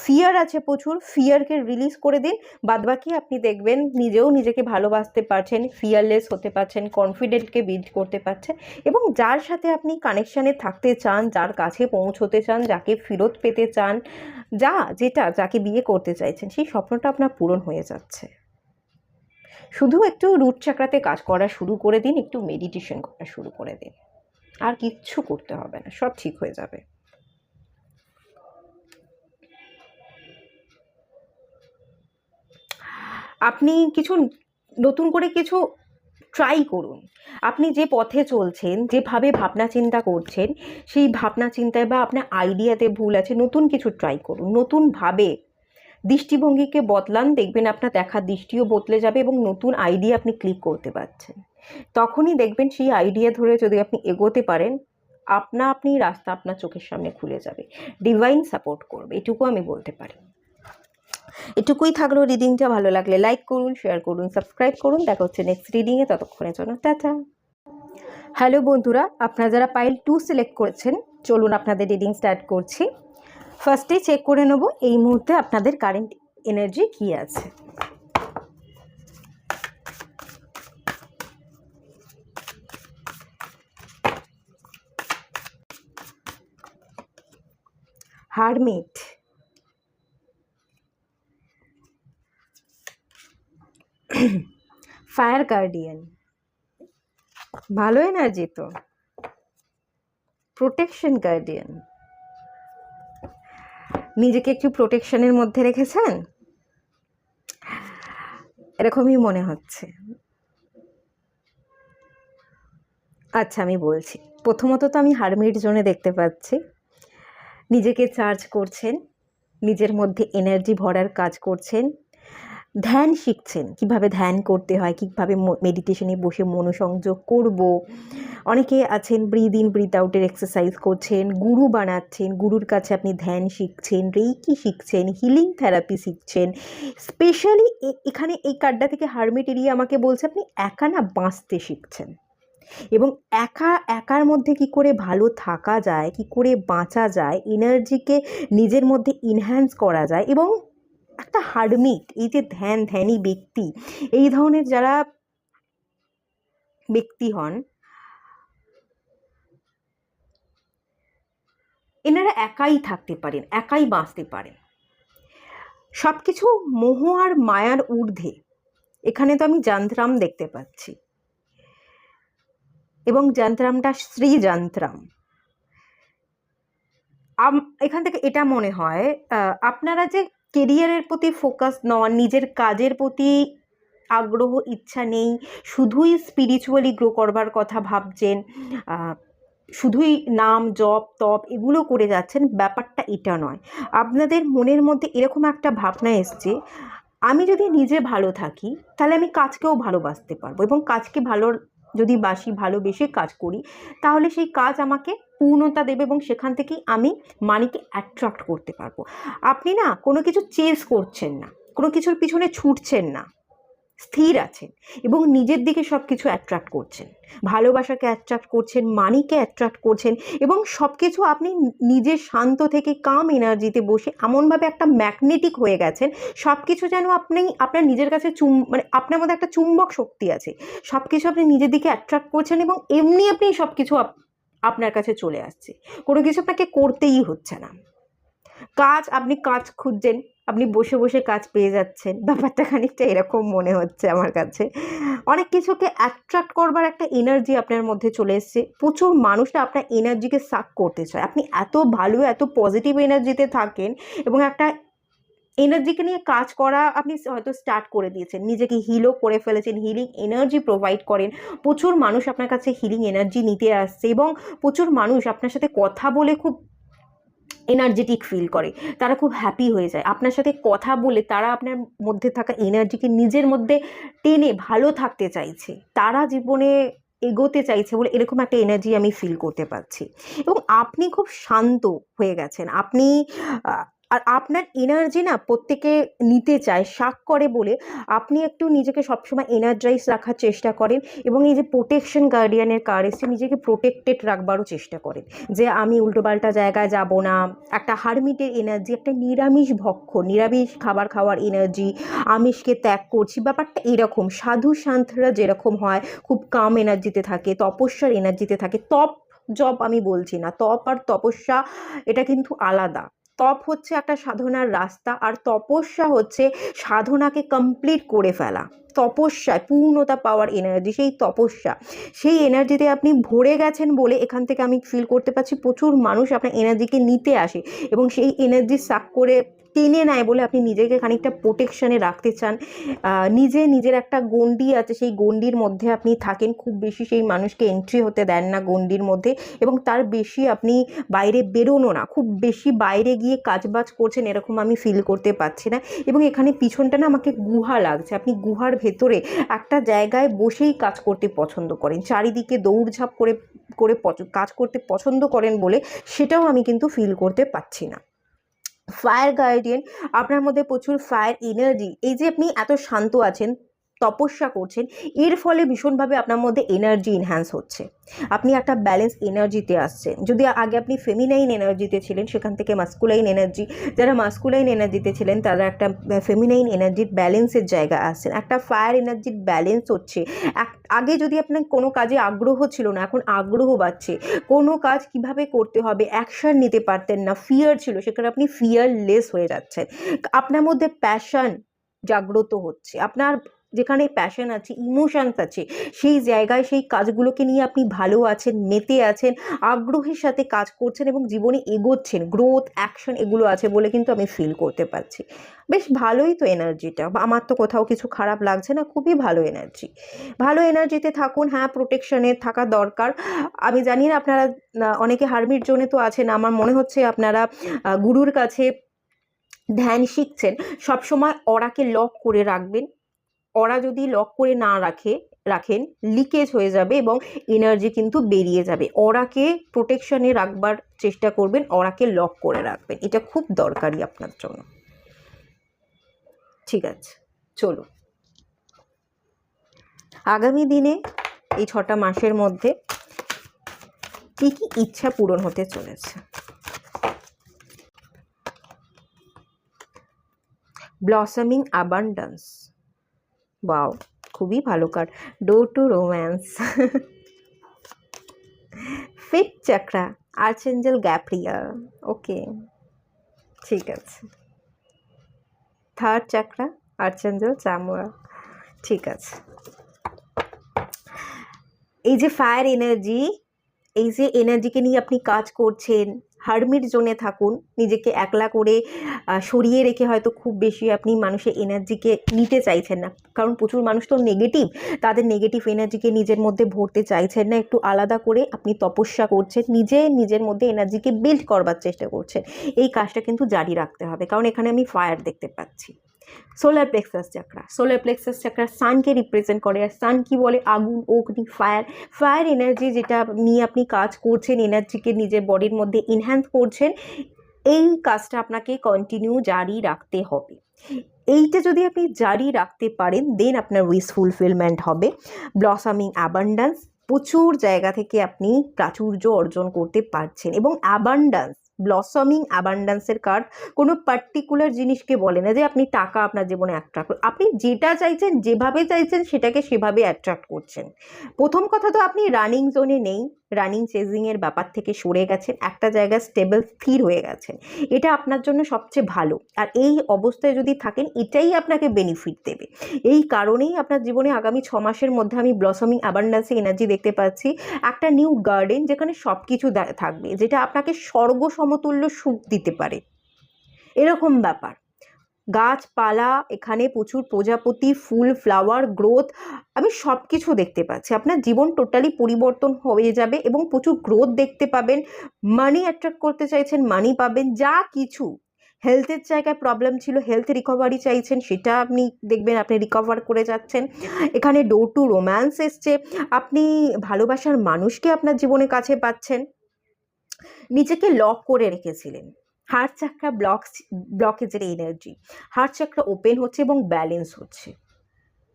ফিয়ার আছে প্রচুর, ফিয়ারকে রিলিজ করে দিন। বাদবাকি আপনি দেখবেন নিজেও নিজেকে ভালোবাসতে পারছেন, ফিয়ারলেস হতে পারছেন, কনফিডেন্টকে বিল্ড করতে পারছেন, এবং যার সাথে আপনি কানেকশানে থাকতে চান, যার কাছে পৌঁছতে চান, যাকে ফেরত পেতে চান, যাকে বিয়ে করতে চাইছেন, সেই স্বপ্নটা আপনার পূরণ হয়ে যাচ্ছে। শুধু একটু রুট চাকরাতে কাজ করা শুরু করে দিন, একটু মেডিটেশন করা শুরু করে দিন, আর কিচ্ছু করতে হবে না, সব ঠিক হয়ে যাবে। আপনি কিছু নতুন করে কিছু ট্রাই করুন। আপনি যে পথে চলছেন, যেভাবে ভাবনা চিন্তা করছেন, সেই ভাবনা চিন্তায় বা আপনার আইডিয়াতে ভুল আছে, নতুন কিছু ট্রাই করুন, নতুনভাবে দৃষ্টিভঙ্গিকে বদলান, দেখবেন আপনার দেখার দৃষ্টিও বদলে যাবে এবং নতুন আইডিয়া আপনি ক্লিক করতে পারছেন। তখনই দেখবেন সেই আইডিয়া ধরে যদি আপনি এগোতে পারেন, আপনি রাস্তা আপনার চোখের সামনে খুলে যাবে, ডিভাইন সাপোর্ট করবে, এটুকু আমি বলতে পারি। এটুকুই থাকলো রিডিংটা। ভালো লাগলে লাইক করুন, শেয়ার করুন, সাবস্ক্রাইব করুন। দেখা হচ্ছে নেক্সট রিডিংয়ে, ততক্ষণের জন্য টাটা। হ্যালো বন্ধুরা, আপনারা যারা পাইল 2 সিলেক্ট করেছেন, চলুন আপনাদের রিডিং স্টার্ট করছি। ফার্স্টে চেক করে নেব এই মুহূর্তে আপনাদের কারেন্ট এনার্জি কী আছে। হারমিট, ফায়ার গার্ডিয়ান, ভালো এনার্জি তো। প্রোটেকশন গার্ডিয়ান, নিজেকে একটু প্রোটেকশনের মধ্যে রেখেছেন এরকমই মনে হচ্ছে। আচ্ছা, আমি বলছি, প্রথমত তো আমি হারমিট জোনে দেখতে পাচ্ছি নিজেকে চার্জ করছেন, নিজের মধ্যে এনার্জি ভরার কাজ করছেন, ধ্যান শিখছেন, কিভাবে ধ্যান করতে হয়, কীভাবে মেডিটেশনে বসে মনোসংযোগ করব। অনেকে আছেন ব্রিদ ইন ব্রিদ আউটের এক্সারসাইজ করছেন, গুরু বানাচ্ছেন, গুরুর কাছে আপনি ধ্যান শিখছেন, রেইকি শিখছেন, হিলিং থেরাপি শিখছেন। স্পেশালি এখানে এই কার্ডটা থেকে হারমিট এরিয়া আমাকে বলছে আপনি একা না বাঁচতে শিখছেন, এবং একার মধ্যে কি করে ভালো থাকা যায়, কি করে বাঁচা যায়, এনার্জিকে নিজের মধ্যে ইনহ্যান্স করা যায়। এবং একটা হারমিট, এই যে ধ্যানী ব্যক্তি, এই ধরনের যারা ব্যক্তি হন, এনারা একাই থাকতে পারেন, একাই বাঁচতে পারেন। সব কিছু মোহ আর মায়ার ঊর্ধ্বে। এখানে তো আমি যন্ত্রাম দেখতে পাচ্ছি, এবং যন্ত্রামটা শ্রী যন্ত্রাম। এখান থেকে এটা মনে হয় আপনারা যে কেরিয়ারের প্রতি ফোকাস নন, নিজের কাজের প্রতি আগ্রহ ইচ্ছা নেই, শুধুই স্পিরিচুয়ালি গ্রো করবার কথা ভাবছেন, শুধুই নাম জপ তপ এগুলো করে যাচ্ছেন, ব্যাপারটা এটা নয়। আপনাদের মনের মধ্যে এরকম একটা ভাবনা এসছে, আমি যদি নিজে ভালো থাকি তাহলে আমি কাজকেও ভালোবাসতে পারবো, এবং কাজকে যদি ভালোবেসে কাজ করি তাহলে সেই কাজ আমাকে পূর্ণতা দেবে, এবং সেখান থেকেই আমি মানিকে অ্যাট্রাক্ট করতে পারবো। আপনি না কোনো কিছু চেস করছেন না, কোনো কিছুর পিছনে ছুটছেন না, স্থির আছেন এবং নিজের দিকে সব কিছু অ্যাট্রাক্ট করছেন, ভালোবাসাকে অ্যাট্রাক্ট করছেন, মানিকে অ্যাট্রাক্ট করছেন, এবং সব কিছু আপনি নিজের শান্ত থেকে কাম এনার্জিতে বসে এমনভাবে একটা ম্যাগনেটিক হয়ে গেছেন, সব কিছু যেন আপনি আপনার নিজের কাছে মানে আপনার মধ্যে একটা চুম্বক শক্তি আছে, সব কিছু আপনি নিজের দিকে অ্যাট্রাক্ট করছেন, এবং এমনি আপনি সব কিছু আপনার কাছে চলে আসছে, কোনো কিছু আপনাকে করতেই হচ্ছে না। আপনি কাজ খুঁজছেন, আপনি বসে বসে কাজ পেয়ে যাচ্ছেন, ব্যাপারটা খানিকটা এরকম মনে হচ্ছে আমার কাছে। অনেক কিছুকে অ্যাট্রাক্ট করবার একটা এনার্জি আপনার মধ্যে চলে এসছে, প্রচুর মানুষটা আপনার এনার্জিকে সাক করতে চায়। আপনি এত ভালো, এত পজিটিভ এনার্জিতে থাকেন, এবং একটা এনার্জিকে নিয়ে কাজ করা আপনি হয়তো স্টার্ট করে দিয়েছেন, নিজেকে হিলও করে ফেলেছেন, হিলিং এনার্জি প্রোভাইড করেন, প্রচুর মানুষ আপনার কাছে হিলিং এনার্জি নিতে আসছে, এবং প্রচুর মানুষ আপনার সাথে কথা বলে খুব এনার্জেটিক ফিল করে, তারা খুব হ্যাপি হয়ে যায় আপনার সাথে কথা বলে, তারা আপনার মধ্যে থাকা এনার্জিকে নিজের মধ্যে টেনে ভালো থাকতে চাইছে, তারা জীবনে এগোতে চাইছে বলে এরকম একটা এনার্জি আমি ফিল করতে পারছি। এবং আপনি খুব শান্ত হয়ে গেছেন, আর আপনার এনার্জি না প্রত্যেকে নিতে চায়, শাক করে বলে আপনি একটু নিজেকে সবসময় এনার্জাইজ রাখার চেষ্টা করেন, এবং এই যে প্রোটেকশন গার্ডিয়ানের কার্ড এসে নিজেকে প্রোটেক্টেড রাখবারও চেষ্টা করেন, যে আমি উল্টোপাল্টা জায়গায় যাব না। একটা হারমিটের এনার্জি, একটা নিরামিষ খাবার খাওয়ার এনার্জি, আমিষকে ত্যাগ করছি, ব্যাপারটা এরকম। সাধু সান্থরা যেরকম হয়, খুব কাম এনার্জিতে থাকে, তপস্যার এনার্জিতে থাকে। জপ আমি বলছি না, তপ আর তপস্যা এটা কিন্তু আলাদা। তপ হচ্ছে একটা সাধনার রাস্তা, আর তপস্যা হচ্ছে সাধনাকে কমপ্লিট করে ফেলা। তপস্যায় পূর্ণতা পাওয়ার এনার্জি, সেই এনার্জিতে আপনি ভরে গেছেন বলে এখান থেকে আমি ফিল করতে পারছি প্রচুর মানুষ আপনার এনার্জিকে নিতে আসে, এবং সেই এনার্জি সাক করে টেনে নেয় বলে আপনি নিজেকে খানিকটা প্রোটেকশানে রাখতে চান। নিজের একটা গণ্ডি আছে, সেই গণ্ডির মধ্যে আপনি থাকেন, খুব বেশি সেই মানুষকে এন্ট্রি হতে দেন না গণ্ডির মধ্যে, এবং তার বেশি আপনি বাইরে বেরোনো না, খুব বেশি বাইরে গিয়ে কাজবাজ করছেন এরকম আমি ফিল করতে পারছি না। এবং এখানে পিছনটা না আমাকে গুহা লাগছে, আপনি গুহার ভেতরে একটা জায়গায় বসেই কাজ করতে পছন্দ করেন, চারিদিকে দৌড়ঝাঁপ করে করে কাজ করতে পছন্দ করেন বলে সেটাও আমি কিন্তু ফিল করতে পারছি না। ফায়ার গার্ডিয়ান, আপনার মধ্যে প্রচুর ফায়ার এনার্জি, এই যে আপনি এত শান্ত আছেন, তপস্যা করছেন, এর ফলে ভীষণভাবে আপনার মধ্যে এনার্জি এনহ্যান্স হচ্ছে, আপনি একটা ব্যালেন্স এনার্জিতে আসছেন। যদি আগে আপনি ফেমিনাইন এনার্জিতে ছিলেন, সেখান থেকে মাস্কুলাইন এনার্জি, যারা মাস্কুলাইন এনার্জিতে ছিলেন তারা একটা ফেমিনাইন এনার্জির ব্যালেন্সের জায়গা আসছেন, একটা ফায়ার এনার্জির ব্যালেন্স হচ্ছে। আগে যদি আপনার কোনো কাজে আগ্রহ ছিল না, এখন আগ্রহ বাড়ছে, কোনো কাজ কিভাবে করতে হবে অ্যাকশন নিতে পারতেন না, ফিয়ার ছিল, সেখানে আপনি ফিয়ারলেস হয়ে যাচ্ছেন, আপনার মধ্যে প্যাশন জাগ্রত হচ্ছে, আপনার যেখানে প্যাশন আছে, ইমোশনস আছে, সেই জায়গায় সেই কাজগুলোকে নিয়ে আপনি ভালো আছেন, মেতে আছেন, আগ্রহের সাথে কাজ করছেন এবং জীবনে এগোচ্ছেন, গ্রোথ অ্যাকশন এগুলো আছে বলে কিন্তু আমি ফিল করতে পারছি। বেশ ভালোই তো এনার্জিটা, আমার তো কোথাও কিছু খারাপ লাগছে না, খুবই ভালো এনার্জি, ভালো এনার্জিতে থাকুন। হ্যাঁ, প্রোটেকশনে থাকা দরকার। আমি জানি না আপনারা অনেকে হারমিট জোনে তো আছেন, আমার মনে হচ্ছে আপনারা গুরুর কাছে ধ্যান শিখছেন, সবসময় অরাকে লক করে রাখবেন, ওরা যদি লক করে না রাখেন লিকেজ হয়ে যাবে এবং এনার্জি কিন্তু বেরিয়ে যাবে। ওরাকে প্রোটেকশনে রাখবার চেষ্টা করবেন, ওরাকে লক করে রাখবেন, এটা খুব দরকারি আপনার জন্য। ঠিক আছে, চলো আগামী দিনে এই 6টা মাসের মধ্যে কি কি ইচ্ছা পূরণ হতে চলেছে। ব্লসমিং অ্যাবান্ডেন্স, ওয়াও, খুবই ভালো card. Door to romance, fifth chakra, archangel Gabriel, okay ঠিক আছে। থার্ড চক্রা, আর্চেঞ্জেল চামুয়া, ঠিক আছে। এই যে ফায়ার এনার্জি, এই যে এনার্জিকে নিয়ে আপনি কাজ করছেন, হারমিট জোনে থাকুন, নিজেকে একলা করে সরিয়ে রেখে হয়তো খুব বেশি আপনি মানুষের এনার্জিকে নিতে চাইছেন না, কারণ প্রচুর মানুষ তো নেগেটিভ, তাদের নেগেটিভ এনার্জিকে নিজের মধ্যে ভরতে চাইছেন না, একটু আলাদা করে আপনি তপস্যা করছেন, নিজের মধ্যে এনার্জিকে বিল্ড করবার চেষ্টা করছেন। এই কাজটা কিন্তু জারি রাখতে হবে, কারণ এখানে আমি ফায়ার দেখতে পাচ্ছি। Solar plexus chakra, solar plexus chakra সানকে রিপ্রেজেন্ট করে, আর সান কি বলে, আগুন, অগ্নি, ফায়ার এনার্জি, যেটা নিয়ে আপনি কাজ করছেন, এনার্জিকে নিজের বডির মধ্যে এনহ্যান্স করছেন, এই কাজটা আপনাকে কন্টিনিউ জারি রাখতে হবে। এইটা যদি আপনি জারি রাখতে পারেন দেন আপনার উইশ ফুলফিলমেন্ট হবে। ব্লসামিং অ্যাবান্ডেন্স, প্রচুর জায়গা থেকে আপনি প্রাচুর্য অর্জন করতে পারছেন, এবং অ্যাবান্ডেন্স, ব্লসমিং অ্যাবান্ডেন্সের কার্ড কোনো পার্টিকুলার জিনিসকে বলে না যে আপনি টাকা আপনার জীবনে অ্যাট্রাক্ট, আপনি যেটা চাইছেন, যেভাবে চাইছেন সেটাকে সেভাবে অ্যাট্রাক্ট করছেন। প্রথম কথা তো আপনি রানিং জোনে নেই, রানিং চেজিংয়ের ব্যাপার থেকে সরে গেছেন, একটা জায়গায় স্টেবল স্থির হয়ে গেছেন, এটা আপনার জন্য সবচেয়ে ভালো। আর এই অবস্থায় যদি থাকেন এটাই আপনাকে বেনিফিট দেবে। এই কারণেই আপনার জীবনে আগামী 6 মাসের মধ্যে আমি ব্লসমিং অ্যাবান্ডেন্সে এনার্জি দেখতে পাচ্ছি, একটা নিউ গার্ডেন যেখানে সব কিছু থাকবে, যেটা আপনাকে স্বর্গ সমতুল্য সুখ দিতে পারে, এরকম ব্যাপার। গাছপালা, এখানে প্রচুর প্রজাপতি, ফুল, ফ্লাওয়ার, গ্রোথ, আমি সব কিছু দেখতে পাচ্ছি। আপনার জীবন টোটালি পরিবর্তন হয়ে যাবে এবং প্রচুর গ্রোথ দেখতে পাবেন, মানি অ্যাট্রাক্ট করতে চাইছেন, মানি পাবেন, যা কিছু হেলথের জায়গায় প্রবলেম ছিল, হেলথ রিকভারি চাইছেন, সেটা আপনি দেখবেন আপনি রিকভার করে যাচ্ছেন। এখানে ডোর টু রোম্যান্স এসছে, আপনি ভালোবাসার মানুষকে আপনার জীবনের কাছে পাচ্ছেন। নিজেকে লক করে রেখেছিলেন, হার্ট চাকরা ব্লকেজের এনার্জি, হার্ট চাকরা ওপেন হচ্ছে এবং ব্যালেন্স হচ্ছে।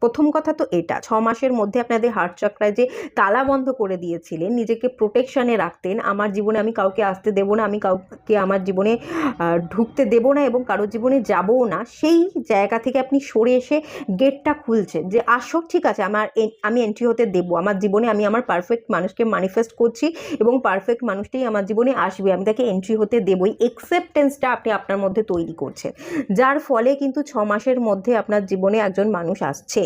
প্রথম কথা তো এটা, 6 মাসের মধ্যে আপনাদের হার্ট চক্রায় যে তালা বন্ধ করে দিয়েছিলেন, নিজেকে প্রোটেকশানে রাখতেন, আমার জীবনে আমি কাউকে আসতে দেবো না, আমি কাউকে আমার জীবনে ঢুকতে দেবো না এবং কারোর জীবনে যাবও না, সেই জায়গা থেকে আপনি সরে এসে গেটটা খুলছেন যে আসুক, ঠিক আছে, আমি এন্ট্রি হতে দেবো, আমার জীবনে আমি আমার পারফেক্ট মানুষকে ম্যানিফেস্ট করছি এবং পারফেক্ট মানুষটাই আমার জীবনে আসবে, আমি তাকে এন্ট্রি হতে দেবই, অ্যাকসেপ্টেন্সটা আপনি আপনার মধ্যে তৈরি করছেন, যার ফলে কিন্তু 6 মাসের মধ্যে আপনার জীবনে একজন মানুষ আসছে।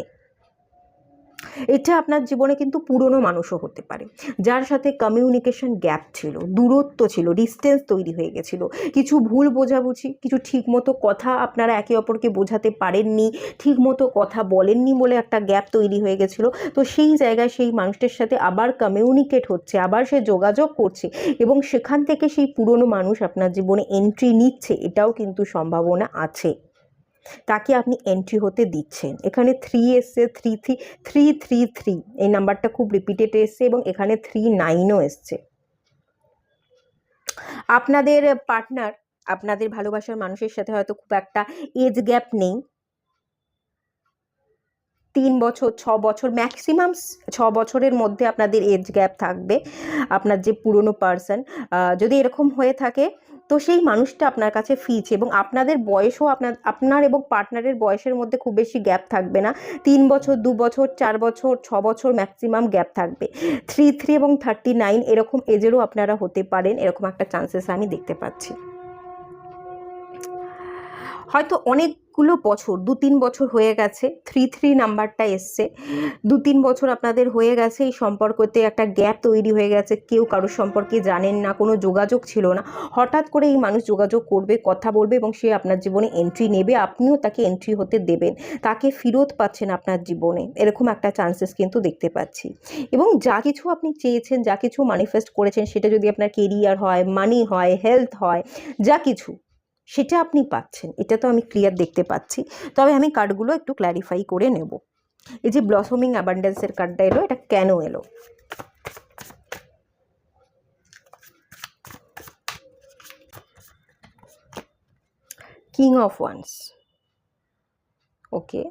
এটা আপনার জীবনে কিন্তু পুরনো মানুষও হতে পারে, যার সাথে কমিউনিকেশন গ্যাপ ছিল, দূরত্ব ছিল, ডিস্টেন্স তৈরি হয়ে গেছিল, কিছু ভুল বোঝাবুঝি, কিছু ঠিকমতো কথা আপনারা একে অপরকে বোঝাতে পারেননি, ঠিকমতো কথা বলেননি বলে একটা গ্যাপ তৈরি হয়ে গেছিলো। তো সেই জায়গায় সেই মানুষটার সাথে আবার কমিউনিকেট হচ্ছে, আবার সে যোগাযোগ করছে এবং সেখান থেকে সেই পুরনো মানুষ আপনার জীবনে এন্ট্রি নিচ্ছে, এটাও কিন্তু সম্ভাবনা আছে। তাকে আপনি এন্ট্রি হতে দিচ্ছেন। এখানে 3 এসছে, 3 এই নাম্বারটা খুব রিপিটেড এসছে এবং এখানে 39ও এসছে। আপনাদের পার্টনার, আপনাদের ভালোবাসার মানুষের সাথে হয়তো খুব একটা এজ গ্যাপ নেই, 3 বছর 6 বছর ম্যাক্সিমাম 6 বছরের মধ্যে আপনাদের এজ গ্যাপ থাকবে। আপনার যে পুরনো পার্সন যদি এরকম হয়ে থাকে, তো সেই মানুষটা আপনার কাছে ফিরছে এবং আপনাদের বয়সও আপনার এবং পার্টনারের বয়সের মধ্যে খুব বেশি গ্যাপ থাকবে না। 3 বছর, 2 বছর, 4 বছর, 6 বছর ম্যাক্সিমাম গ্যাপ থাকবে। 3 এবং 39 এরকম এজেরও আপনারা হতে পারেন, এরকম একটা চান্সেস আমি দেখতে পাচ্ছি। হয়তো অনেকগুলো বছর, 2-3 বছর হয়ে গেছে, 3 নাম্বারটা এসছে, 2-3 বছর আপনাদের হয়ে গেছে এই সম্পর্কতে একটা গ্যাপ তৈরি হয়ে গেছে, কেউ কারোর সম্পর্কে জানেন না, কোনো যোগাযোগ ছিল না, হঠাৎ করে এই মানুষ যোগাযোগ করবে, কথা বলবে এবং সে আপনার জীবনে এন্ট্রি নেবে, আপনিও তাকে এন্ট্রি হতে দেবেন, তাকে ফেরত পাচ্ছেন আপনার জীবনে, এরকম একটা চান্সেস কিন্তু দেখতে পাচ্ছি। এবং যা কিছু আপনি চেয়েছেন, যা কিছু ম্যানিফেস্ট করেছেন, সেটা যদি আপনার কেরিয়ার হয়, মানি হয়, হেলথ হয়, যা কিছু সেটা আপনি পাচ্ছেন, এটা তো আমি ক্লিয়ার দেখতে পাচ্ছি। তবে আমি কার্ডগুলো একটু ক্ল্যারিফাই করে নেব। এই যে ব্লসমিং অ্যাবান্ডেন্সের কার্ডটা এলো, এটা কেন এলো? King of wands. ওকে,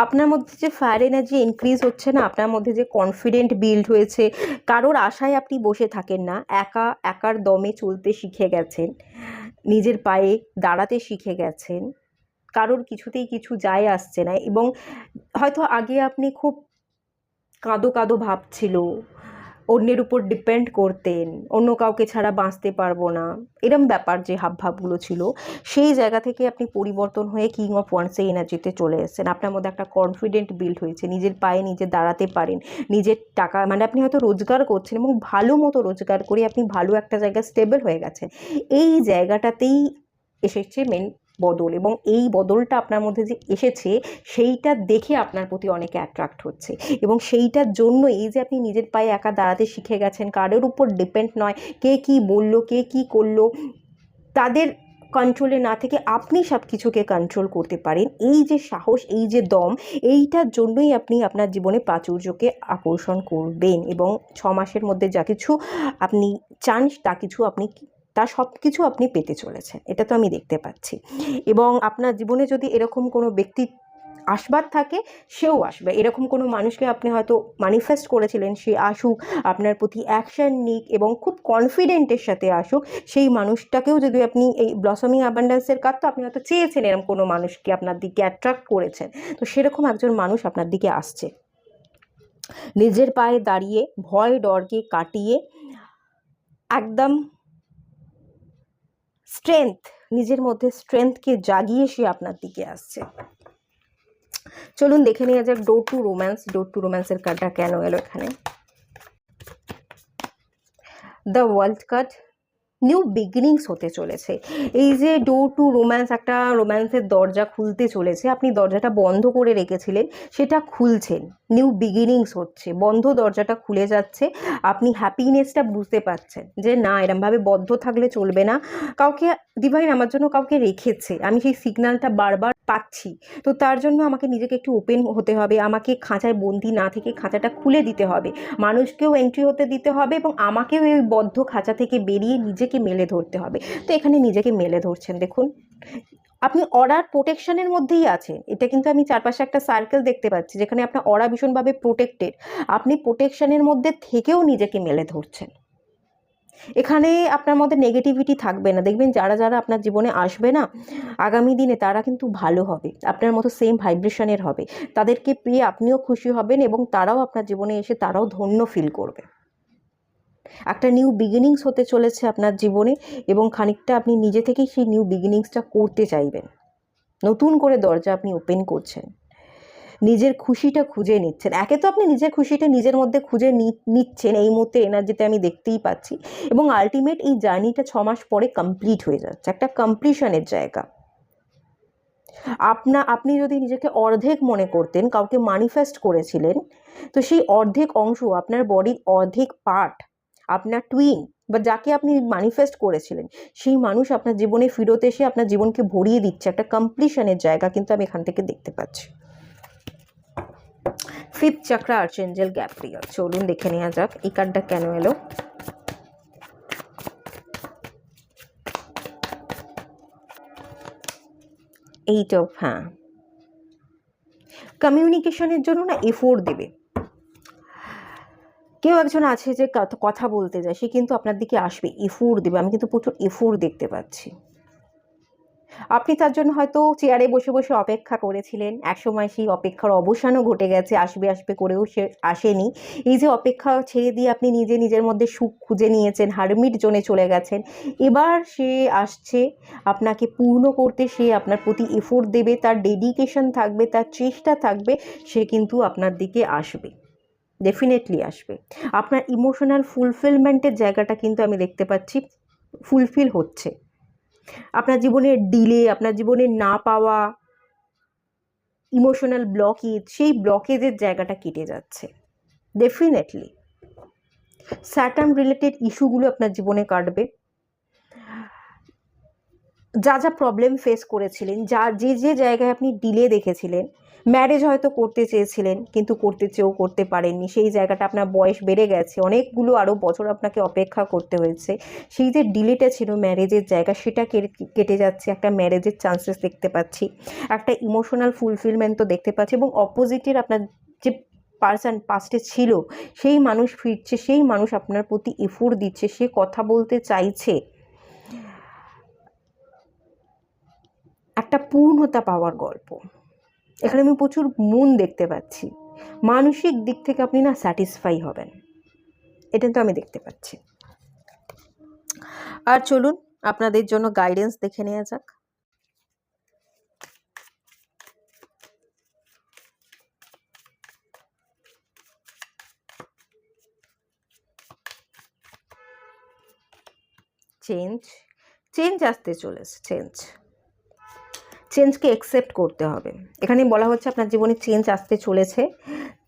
আপনার মধ্যে যে ফায়ার এনার্জি ইনক্রিজ হচ্ছে না, আপনার মধ্যে যে কনফিডেন্ট বিল্ড হয়েছে, কারোর আশায় আপনি বসে থাকেন না, একার দমে চলতে শিখে গেছেন, নিজের পায়ে দাঁড়াতে শিখে গেছেন, কারোর কিছুতেই কিছু যায় আসছে না এবং হয়তো আগে আপনি খুব কাঁদো ভাব ছিল, অন্যের উপর ডিপেন্ড করতেন, অন্য কাউকে ছাড়া বাঁচতে পারবো না, এরম ব্যাপার যে হাবভাবগুলো ছিল, সেই জায়গা থেকে আপনি পরিবর্তন হয়ে কিং অফ ওয়ান্সের এনার্জিতে চলে এসেছেন। আপনার মধ্যে একটা কনফিডেন্ট বিল্ড হয়েছে, নিজের পায়ে নিজে দাঁড়াতে পারেন, নিজের টাকা মানে আপনি হয়তো রোজগার করছেন এবং ভালো মতো রোজগার করে আপনি ভালো একটা জায়গায় স্টেবল হয়ে গেছেন। এই জায়গাটাতেই এসেছে মেন বদল এবং এই বদলটা আপনার মধ্যে যে এসেছে সেইটা দেখে আপনার প্রতি অনেকে অ্যাট্রাক্ট হচ্ছে এবং সেইটার জন্য এই যে আপনি নিজের পায়ে একা দাঁড়াতে শিখে গেছেন, কারোর উপর ডিপেন্ড নয়, কে কি বললো, কে কি করলো, তাদের কন্ট্রোলে না থেকে আপনি সব কিছুকে কন্ট্রোল করতে পারেন, এই যে সাহস, এই যে দম, এইটার জন্যই আপনি আপনার জীবনে প্রাচুর্যকে আকর্ষণ করবেন এবং 6 মাসের মধ্যে যা কিছু আপনি চান তা সব কিছু আপনি পেতে চলেছেন, এটা তো আমি দেখতে পাচ্ছি। এবং আপনার জীবনে যদি এরকম কোনো ব্যক্তি আসবার থাকে, সেও আসবে, এরকম কোনো মানুষকে আপনি হয়তো ম্যানিফেস্ট করেছিলেন, সে আসুক, আপনার প্রতি অ্যাকশন নিক এবং খুব কনফিডেন্টের সাথে আসুক, সেই মানুষটাকেও যদি আপনি এই ব্লসমিং অ্যাবান্ডেন্সের কাজ তো আপনি হয়তো চেয়েছেন এরকম কোনো মানুষকে, আপনার দিকে অ্যাট্রাক্ট করেছেন, তো সেরকম একজন মানুষ আপনার দিকে আসছে, নিজের পায়ে দাঁড়িয়ে, ভয় ডরকে কাটিয়ে, একদম স্ট্রেংথ, নিজের মধ্যে স্ট্রেংথকে জাগিয়ে সে আপনার দিকে আসছে। চলুন দেখে নেওয়া যাক ডোর টু রোম্যান্সের কার্ডটা কেন এলো এখানে। The world card, new beginnings হতে চলেছে। এই যে ডোর টু রোম্যান্স, একটা রোম্যান্সের দরজা খুলতে চলেছে, আপনি দরজাটা বন্ধ করে রেখেছিলেন, সেটা খুলছেন, নিউ বিগিনিংস হচ্ছে, বন্ধ দরজাটা খুলে যাচ্ছে, আপনি হ্যাপিনেসটা বুঝতে পারছেন যে না, এরমভাবে বদ্ধ থাকলে চলবে না, কাউকে ডিভাইন আমার জন্য কাউকে রেখেছে, আমি সেই সিগন্যালটা বারবার পাচ্ছি, তো তার জন্য আমাকে নিজেকে একটু ওপেন হতে হবে, আমাকে খাঁচায় বন্দি না থেকে খাঁচাটা খুলে দিতে হবে, মানুষকেও এন্ট্রি হতে দিতে হবে এবং আমাকেও এই বদ্ধ খাঁচা থেকে বেরিয়ে নিজেকে মেলে ধরতে হবে। তো এখানে নিজেকে মেলে ধরছেন, দেখুন আপনি অরার প্রোটেকশনের মধ্যেই আছেন, এটা কিন্তু আমি চারপাশে একটা সার্কেল দেখতে পাচ্ছি যেখানে আপনার অরা ভীষণভাবে প্রোটেক্টেড, আপনি প্রোটেকশনের মধ্যে থেকেও নিজেকে মেলে ধরছেন। এখানে আপনার মধ্যে নেগেটিভিটি থাকবে না, দেখবেন যারা আপনার জীবনে আসবে না আগামী দিনে, তারা কিন্তু ভালো হবে, আপনার মতো সেম ভাইব্রেশনের হবে, তাদেরকে পেয়ে আপনিও খুশি হবেন এবং তারাও আপনার জীবনে এসে তারাও ধন্য ফিল করবে। একটা নিউ বিগিনিংস হতে চলেছে আপনার জীবনে এবং খানিকটা আপনি নিজে থেকেই সেই নিউ বিগিনিংসটা করতে চাইবেন, নতুন করে দরজা আপনি ওপেন করছেন। নিজের খুশিটা খুঁজে নিচ্ছেন। একে তো আপনি নিজের খুশিটা নিজের মধ্যে খুঁজে নিচ্ছেন এই মুহূর্তে এনার্জিতে আমি দেখতেই পাচ্ছি, এবং আলটিমেট এই জার্নিটা 6 মাস পরে কমপ্লিট হয়ে যাচ্ছে, একটা কমপ্লিশনের জায়গা। আপনি যদি নিজেকে অর্ধেক মনে করতেন, কাউকে ম্যানিফেস্ট করেছিলেন, তো সেই অর্ধেক অংশ, আপনার বডির অর্ধেক পার্ট, আপনার টুইন বা যাকে আপনি ম্যানিফেস্ট করেছিলেন, সেই মানুষ আপনার জীবনে ফিরত এসে আপনার জীবনকে ভরিয়ে দিচ্ছে, একটা কমপ্লিশনের জায়গা কিন্তু আমি এখান থেকে দেখতে পাচ্ছি। ফিফথ চাকরা আর্চেঞ্জেল গ্যাব্রিয়েল, চলুন দেখে নেওয়া যাক এই কার্ডটা কেন এলো। এইট অফ, হ্যাঁ, কমিউনিকেশনের জন্য না এফোর্ট দেবে। কেউ একজন আছে যে কথা বলতে যায়, সে কিন্তু আপনার দিকে আসবে, এফোর্ট দেবে। আমি কিন্তু প্রচুর এফোর্ট দেখতে পাচ্ছি। আপনি তার জন্য হয়তো চেয়ারে বসে বসে অপেক্ষা করেছিলেন, একসময় সেই অপেক্ষার অবসানও ঘটে গেছে, আসবে আসবে করেও সে আসেনি। এই যে অপেক্ষা ছেড়ে দিয়ে আপনি নিজের মধ্যে সুখ খুঁজে নিয়েছেন, হারমিট জোনে চলে গেছেন, এবার সে আসছে আপনাকে পূর্ণ করতে। সে আপনার প্রতি এফোর্ট দেবে, তার ডেডিকেশন থাকবে, তার চেষ্টা থাকবে, সে কিন্তু আপনার দিকে আসবে, ডেফিনেটলি আসবে। আপনার ইমোশনাল ফুলফিলমেন্টের জায়গাটা কিন্তু আমি দেখতে পাচ্ছি ফুলফিল হচ্ছে। আপনার জীবনের ডিলে, আপনার জীবনের না পাওয়া ইমোশনাল ব্লকেজ, সেই ব্লকেজের জায়গাটা কেটে যাচ্ছে ডেফিনেটলি। স্যাটার্ন রিলেটেড ইস্যুগুলো আপনার জীবনে কাটবে। যা যা প্রবলেম ফেস করেছিলেন, যে জায়গায় আপনি ডিলে দেখেছিলেন, ম্যারেজ হয়তো করতে চেয়েছিলেন কিন্তু করতে পারেননি, সেই জায়গাটা আপনার বয়স বেড়ে গেছে, অনেকগুলো আরও বছর আপনাকে অপেক্ষা করতে হয়েছে, সেই যে ডিলেটা ছিল ম্যারেজের জায়গা, সেটা কেটে যাচ্ছে। একটা ম্যারেজের চান্সেস দেখতে পাচ্ছি, একটা ইমোশনাল ফুলফিলমেন্ট তো দেখতে পাচ্ছি, এবং অপোজিটের আপনার যে পার্সন পাস্টে ছিল সেই মানুষ ফিরছে, সেই মানুষ আপনার প্রতি এফোর্ট দিচ্ছে, সে কথা বলতে চাইছে। একটা পূর্ণতা পাওয়ার গল্প এখানে আমি প্রচুর মন দেখতে পাচ্ছি। মানসিক দিক থেকে আপনি না স্যাটিসফাই হবেন, এটা তো আমি দেখতে পাচ্ছি। আর চলুন আপনাদের জন্য গাইডেন্স দেখে নেওয়া যাক। চেঞ্জ আসতে চলেছে, চেঞ্জকে অ্যাকসেপ্ট করতে হবে। এখানে বলা হচ্ছে আপনার জীবনে চেঞ্জ আসতে চলেছে,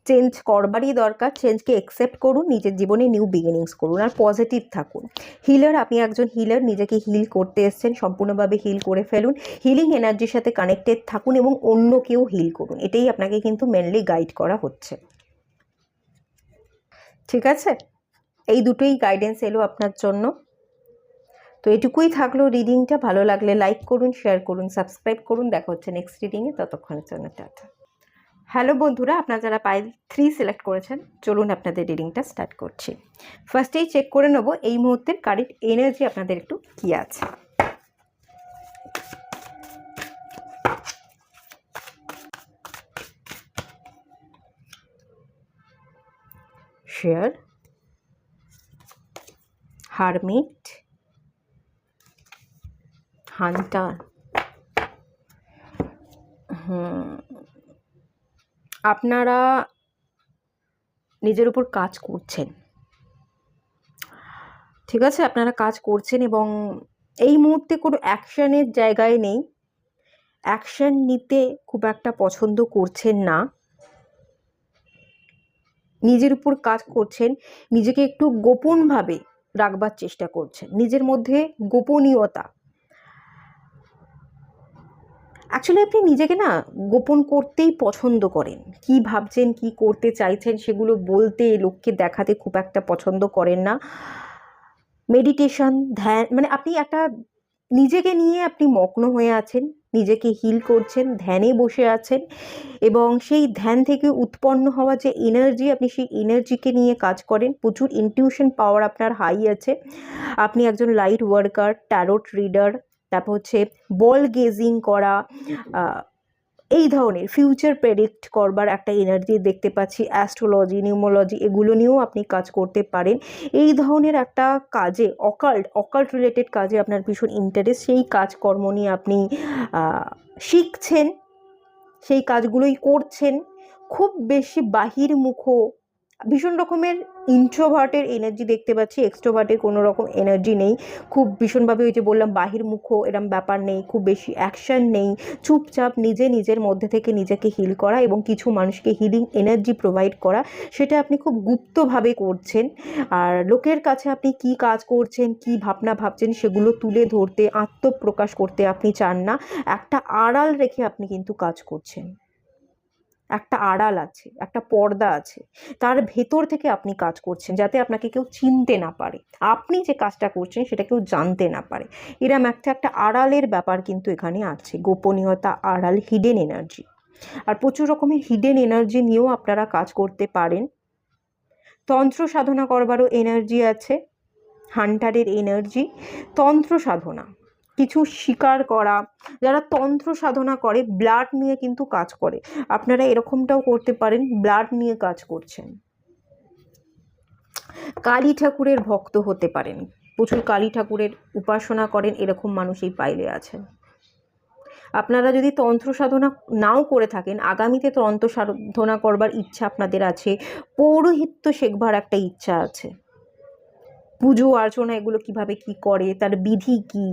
চেঞ্জ করবারই দরকার। চেঞ্জকে অ্যাকসেপ্ট করুন, নিজের জীবনে নিউ বিগিনিংস করুন, আর পজিটিভ থাকুন। হিলার, আপনি একজন হিলার, নিজেকে হিল করতে এসেছেন, সম্পূর্ণভাবে হিল করে ফেলুন। হিলিং এনার্জির সাথে কানেক্টেড থাকুন এবং অন্যকেও হিল করুন, এটাই আপনাকে কিন্তু মেনলি গাইড করা হচ্ছে। ঠিক আছে, এই দুটোই গাইডেন্স এলো আপনার জন্য। তো এটুকুই থাকলো রিডিংটা। ভালো লাগলে লাইক করুন, শেয়ার করুন, সাবস্ক্রাইব করুন। দেখা হচ্ছে নেক্সট রিডিংয়ে, ততক্ষণের জন্য টাটা। হ্যালো বন্ধুরা, আপনারা যারা পাইল 3 সিলেক্ট করেছেন, চলুন আপনাদের রিডিংটা স্টার্ট করছি। ফার্স্টেই চেক করে নেব এই মুহূর্তের কারেন্ট এনার্জি আপনাদের একটু কী আছে। Share, hermit, Hunter. আপনারা নিজের উপর কাজ করছেন, ঠিক আছে, আপনারা কাজ করছেন এবং এই মুহূর্তে কোনো অ্যাকশানের জায়গায় নেই, অ্যাকশান নিতে খুব একটা পছন্দ করছেন না, নিজের উপর কাজ করছেন, নিজেকে একটু গোপনভাবে রাখবার চেষ্টা করছেন, নিজের মধ্যে গোপনীয়তা। অ্যাকচুয়ালি আপনি নিজেকে না গোপন করতেই পছন্দ করেন, কি ভাবছেন, কি করতে চাইছেন সেগুলো বলতে, লোককে দেখাতে খুব একটা পছন্দ করেন না। মেডিটেশন, ধ্যান, মানে আপনি একটা নিজেকে নিয়ে আপনি মগ্ন হয়ে আছেন, নিজেকে হিল করছেন, ধ্যানে বসে আছেন, এবং সেই ধ্যান থেকে উৎপন্ন হওয়া যে এনার্জি, আপনি সেই এনার্জিকে নিয়ে কাজ করেন। প্রচুর ইনটিউশন পাওয়ার আপনার হাই আছে। আপনি একজন লাইট ওয়ার্কার, ট্যারোট রিডার, তারপর হচ্ছে বল গেজিং করা, এই ধরনের ফিউচার প্রেডিক্ট করবার একটা এনার্জি দেখতে পাচ্ছি। অ্যাস্ট্রোলজি, নিউমোলজি, এগুলো নিয়েও আপনি কাজ করতে পারেন। এই ধরনের একটা কাজে, অকাল্ট রিলেটেড কাজে আপনার ভীষণ ইন্টারেস্ট, সেই কাজকর্ম নিয়ে আপনি শিখছেন, সেই কাজগুলোই করছেন, খুব বেশি বাহিরমুখো, ভীষণ রকমের ইন্ট্রোভার্টের এনার্জি দেখতে পাচ্ছি, এক্সট্রোভার্টের কোনো রকম এনার্জি নেই। খুব ভীষণভাবে ওই যে বললাম বাহিরমুখো এরম ব্যাপার নেই, খুব বেশি অ্যাকশন নেই, চুপচাপ নিজের মধ্যে থেকে নিজেকে হিল করা এবং কিছু মানুষকে হিলিং এনার্জি প্রোভাইড করা, সেটা আপনি খুব গুপ্তভাবে করছেন। আর লোকের কাছে আপনি কি কাজ করছেন, কি ভাবনা ভাবছেন সেগুলো তুলে ধরতে, আত্মপ্রকাশ করতে আপনি চান না। একটা আড়াল রেখে আপনি কিন্তু কাজ করছেন, একটা আড়াল আছে, একটা পর্দা আছে, তার ভেতর থেকে আপনি কাজ করছেন যাতে আপনাকে কেউ চিনতে না পারে, আপনি যে কাজটা করছেন সেটা কেউ জানতে না পারে। এরম একটা আড়ালের ব্যাপার কিন্তু এখানে আছে, গোপনীয়তা, আড়াল, হিডেন এনার্জি। আর প্রচুর রকমের হিডেন এনার্জি নিয়েও আপনারা কাজ করতে পারেন। তন্ত্র সাধনা করবারও এনার্জি আছে, হান্টারের এনার্জি, তন্ত্র সাধনা, কিছু শিকার করা, যারা তন্ত্র সাধনা করে ব্লাড নিয়ে কিন্তু কাজ করে, আপনারা এরকমটাও করতে পারেন, ব্লাড নিয়ে কাজ করছেন। কালী ঠাকুরের ভক্ত হতে পারেন, প্রচুর কালী ঠাকুরের উপাসনা করেন, এরকম মানুষ এই পাইলে আছেন। আপনারা যদি তন্ত্র সাধনা নাও করে থাকেন, আগামীতে তন্ত্র সাধনা করবার ইচ্ছা আপনাদের আছে, পৌরোহিত্য শেখবার একটা ইচ্ছা আছে, পুজো অর্চনা এগুলো কিভাবে কি করে, তার বিধি কি,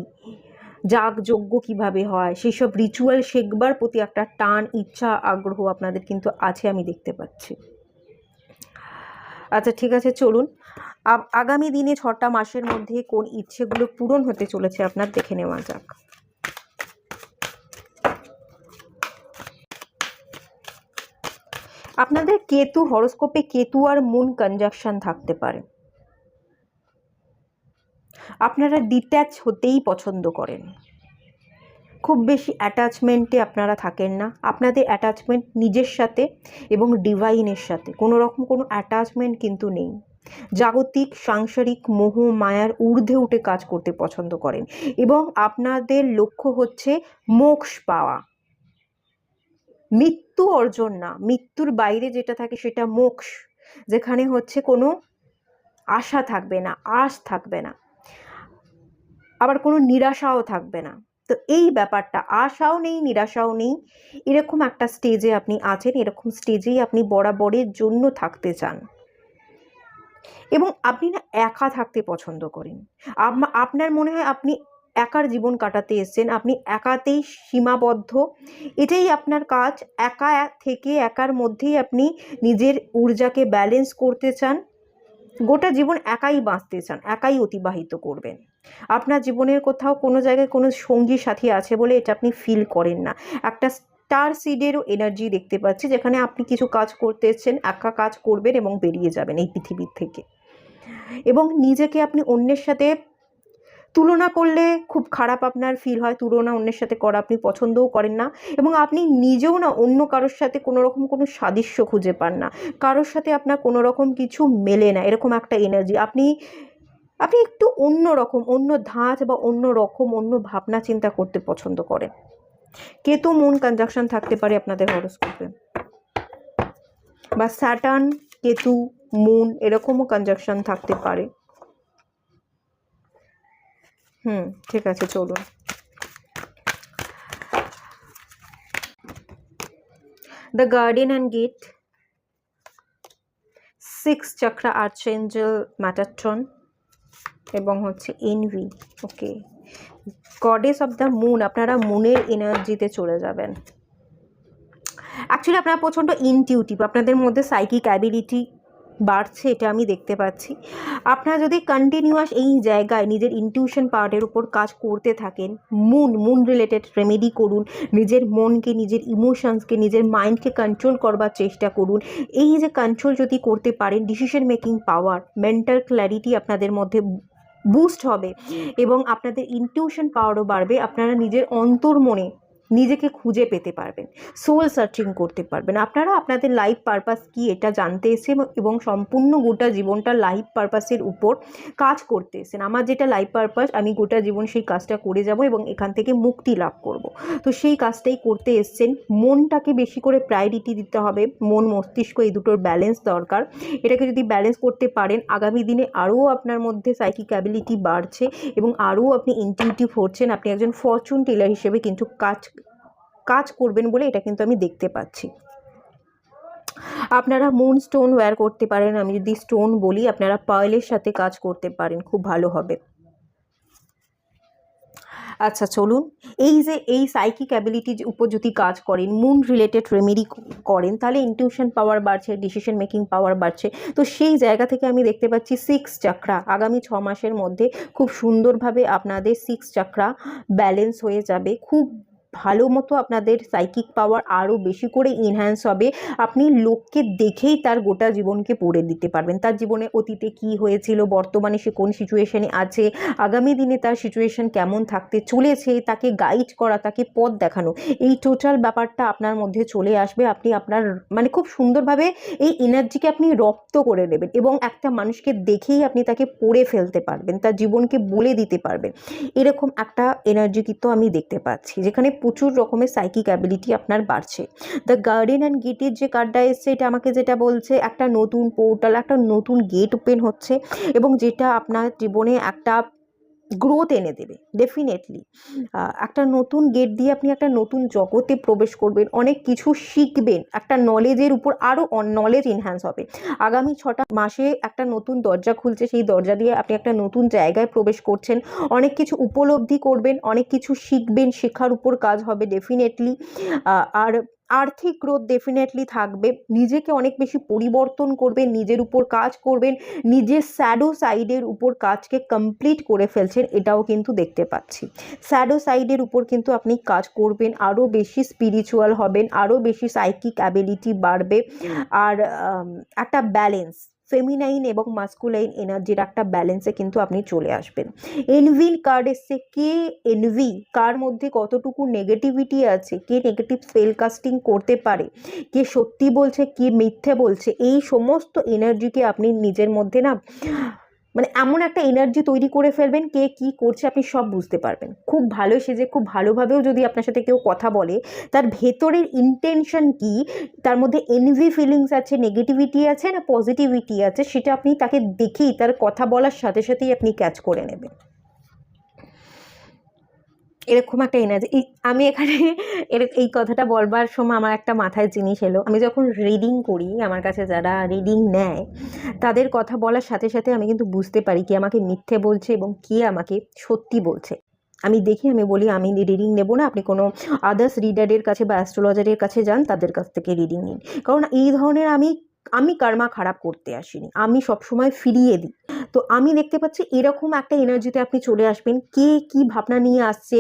যাগযজ্ঞ কিভাবে হয়, সেসব রিচুয়াল শেখবার প্রতি একটা টান, ইচ্ছা, আগ্রহ আপনাদের কিন্তু আছে, আমি দেখতে পাচ্ছি। আচ্ছা ঠিক আছে, চলুন আগামী দিনে 6টা মাসের মধ্যে কোন ইচ্ছেগুলো পূরণ হতে চলেছে আপনার দেখে নেওয়া যাক। আপনাদের কেতু, হরোস্কোপে কেতু আর মুন কনজাংশন থাকতে পারে। আপনারা ডিট্যাচ হতেই পছন্দ করেন, খুব বেশি অ্যাটাচমেন্টে আপনারা থাকেন না, আপনাদের অ্যাটাচমেন্ট নিজের সাথে এবং ডিভাইনের সাথে, কোনো রকম কোনো অ্যাটাচমেন্ট কিন্তু নেই। জাগতিক সাংসারিক মোহ মায়ার ঊর্ধ্বে উঠে কাজ করতে পছন্দ করেন এবং আপনাদের লক্ষ্য হচ্ছে মোক্ষ পাওয়া, মৃত্যু অর্জন না, মৃত্যুর বাইরে যেটা থাকে সেটা মোক্ষ, যেখানে হচ্ছে কোনো আশা থাকবে না, আশ থাকবে না, আবার কোনো নিরাশাও থাকবে না। তো এই ব্যাপারটা, আশাও নেই নিরাশাও নেই, এরকম একটা স্টেজে আপনি আছেন, এরকম স্টেজেই আপনি বরাবরের জন্য থাকতে চান। এবং আপনি না একা থাকতে পছন্দ করেন, আপনার মনে হয় আপনি একার জীবন কাটাতে এসেছেন, আপনি একাতেই সীমাবদ্ধ, এটাই আপনার কাজ, একা থেকে একার মধ্যেই আপনি নিজের ঊর্জাকে ব্যালেন্স করতে চান, গোটা জীবন একাই বাঁচতে চান, একাই অতিবাহিত করবেন। আপনার জীবনের কোথাও কোনো জায়গায় কোনো সঙ্গী সাথী আছে বলে এটা আপনি ফিল করেন না। একটা স্টার সিডেরও এনার্জি দেখতে পাচ্ছি, যেখানে আপনি কিছু কাজ করতে এসেছেন, একা কাজ করবেন এবং বেরিয়ে যাবেন এই পৃথিবীর থেকে। এবং নিজেকে আপনি অন্যের সাথে তুলনা করলে খুব খারাপ আপনার ফিল হয়, তুলনা অন্যের সাথে করা আপনি পছন্দও করেন না, এবং আপনি নিজেও না অন্য কারোর সাথে কোনো রকম কোনো সাদৃশ্য খুঁজে পান না, কারোর সাথে আপনার কোনো রকম কিছু মেলে না, এরকম একটা এনার্জি। আপনি একটু অন্য রকম, অন্য ধাঁচ বা অন্য রকম, অন্য ভাবনা চিন্তা করতে পছন্দ করেন। কেতু মুন কনজাংশন থাকতে পারে আপনাদের হরোস্কোপে, বা স্যাটার্ন কেতু মুন এরকমও কনজাংশন থাকতে পারে। ঠিক আছে, চলুন the guardian and gate, 6 chakra archangel Metatron এবং হচ্ছে envy. Okay, goddess of the moon, আপনারা মুনের এনার্জিতে চলে যাবেন। অ্যাকচুয়ালি আপনারা প্রচণ্ড ইনটিউটিভ, আপনাদের মধ্যে সাইকিক অ্যাবিলিটি বাড়ছে, এটা আমি দেখতে পাচ্ছি। আপনারা যদি কন্টিনিউয়াস এই জায়গায় নিজের ইনটিউশন পাওয়ারের উপর কাজ করতে থাকেন, মুন রিলেটেড রেমেডি করুন, নিজের মনকে, নিজের ইমোশনসকে, নিজের মাইন্ডকে কন্ট্রোল করবার চেষ্টা করুন। এই যে কন্ট্রোল যদি করতে পারেন, decision making power, mental clarity আপনাদের মধ্যে বুস্ট হবে এবং আপনাদের ইনটিউশন পাওয়ারও বাড়বে। আপনারা নিজের অন্তর্মনে নিজেকে খুঁজে পেতে পারবেন, সোল সার্চিং করতে পারবেন। আপনারা আপনাদের লাইফ পারপাস কি এটা জানতে এসে এবং সম্পূর্ণ গোটা জীবনটা লাইফ পারপাসের উপর কাজ করতে এসেছেন। আমার যেটা লাইফ পারপাস, আমি গোটা জীবন সেই কাজটা করে যাব এবং এখান থেকে মুক্তি লাভ করব। তো সেই কাজটাই করতে এসেছেন। মনটাকে বেশি করে প্রায়োরিটি দিতে হবে, মন মস্তিষ্ক এই দুটোর ব্যালেন্স দরকার। এটাকে যদি ব্যালেন্স করতে পারেন, আগামী দিনে আরও আপনার মধ্যে সাইকিক অ্যাবিলিটি বাড়ছে এবং আরও আপনি ইনটিউটিভ হচ্ছেন। আপনি একজন ফরচুন টেলার হিসেবে কিন্তু কাজ করবেন বলে এটা কিন্তু আমি দেখতে পাচ্ছি। আপনারা মুন স্টোন ওয়্যার করতে পারেন। আমি যদি স্টোন বলি, আপনারা পার্লের সাথে কাজ করতে পারেন, খুব ভালো হবে। আচ্ছা চলুন, এই যে এই সাইকিক অ্যাবিলিটির উপর যদি কাজ করেন, মুন রিলেটেড রেমেডি করেন, তাহলে ইনটিউশন পাওয়ার বাড়ছে, ডিসিশন মেকিং পাওয়ার বাড়ছে। তো সেই জায়গা থেকে আমি দেখতে পাচ্ছি 6 চাকরা আগামী 6 মাসের মধ্যে খুব সুন্দরভাবে আপনাদের 6 চাকরা ব্যালেন্স হয়ে যাবে। খুব ভালো মতো আপনাদের সাইকিক পাওয়ার আরও বেশি করে ইনহ্যান্স হবে। আপনি লোককে দেখেই তার গোটা জীবনকে পড়ে দিতে পারবেন। তার জীবনে অতীতে কি হয়েছিল, বর্তমানে সে কোন সিচুয়েশনে আছে, আগামী দিনে তার সিচুয়েশন কেমন থাকতে চলেছে, তাকে গাইড করা, তাকে পথ দেখানো, এই টোটাল ব্যাপারটা আপনার মধ্যে চলে আসবে। আপনি আপনার মানে খুব সুন্দরভাবে এই এনার্জিকে আপনি রপ্ত করে নেবেন এবং একটা মানুষকে দেখেই আপনি তাকে পড়ে ফেলতে পারবেন, তার জীবনকে বলে দিতে পারবেন। এরকম একটা এনার্জি কিন্তু আমি দেখতে পাচ্ছি, যেখানে প্রচুর রকমের সাইকিক অ্যাবিলিটি আপনার বাড়ছে। দ্য গার্ডেন অ্যান্ড গেটের যে কার্ডটা এসছে, এটা আমাকে যেটা বলছে, একটা নতুন পোর্টাল, একটা নতুন গেট ওপেন হচ্ছে এবং যেটা আপনার জীবনে একটা গ্রোথ এনে দেবে ডেফিনেটলি। একটা নতুন গেট দিয়ে আপনি একটা নতুন জগতে প্রবেশ করবেন, অনেক কিছু শিখবেন, একটা নলেজের উপর আরও নলেজ এনহ্যান্স হবে। আগামী 6টা মাসে একটা নতুন দরজা খুলছে, সেই দরজা দিয়ে আপনি একটা নতুন জায়গায় প্রবেশ করছেন, অনেক কিছু উপলব্ধি করবেন, অনেক কিছু শিখবেন, শেখার উপর কাজ হবে ডেফিনেটলি। আর আর্থিক গ্রোথ ডেফিনেটলি থাকবে, নিজেকে অনেক বেশি পরিবর্তন করবেন, নিজের উপর কাজ করবেন, নিজের শ্যাডো সাইডের উপর কাজকে কমপ্লিট করে ফেলছেন, এটাও কিন্তু দেখতে পাচ্ছি। শ্যাডো সাইডের উপর কিন্তু আপনি কাজ করবেন, আরও বেশি স্পিরিচুয়াল হবেন, আরও বেশি সাইকিক অ্যাবিলিটি বাড়বে। আর একটা ব্যালেন্স, ফেমিনাইন এবং মাস্কুলাইন এনার্জির একটা ব্যালেন্সে কিন্তু আপনি চলে আসবেন। এনভির কার্ড এসছে, কে এনভি, কার মধ্যে কতটুকু নেগেটিভিটি আছে, কে নেগেটিভ স্পেল কাস্টিং করতে পারে, কে সত্যি বলছে, কে মিথ্যে বলছে, এই সমস্ত এনার্জিকে আপনি নিজের মধ্যে না মানে এমন একটা এনার্জি তৈরি করে ফেলবেন, কে কি করছে আপনি সব বুঝতে পারবেন। খুব ভালো সেজে খুব ভালোভাবেও যদি আপনার সাথে কেউ কথা বলে, তার ভেতরের ইন্টেনশন কি, তার মধ্যে এনভি ফিলিংস আছে, নেগেটিভিটি আছে না পজিটিভিটি আছে, সেটা আপনি তাকে দেখেই, তার কথা বলার সাথে সাথেই আপনি ক্যাচ করে নেবেন। এরকম একটা এনার্জি। আমি এখানে এই কথাটা বলবার সময় আমার একটা মাথায় জিনিস এলো, আমি যখন রিডিং করি, আমার কাছে যারা রিডিং নেয়, তাদের কথা বলার সাথে সাথে আমি কিন্তু বুঝতে পারি কে আমাকে মিথ্যে বলছে এবং কে আমাকে সত্যি বলছে। আমি দেখি, আমি বলি আমি রিডিং নেবো না, আপনি কোনো আদার্স রিডারের কাছে বা অ্যাস্ট্রোলজারের কাছে যান, তাদের কাছ থেকে রিডিং নিন। কারণ এই ধরনের আমি কর্মা খারাপ করতে আসিনি, আমি সবসময় ফিরিয়ে দিই। তো আমি দেখতে পাচ্ছি এরকম একটা এনার্জিতে আপনি চলে আসবেন, কে কি ভাবনা নিয়ে আসছে,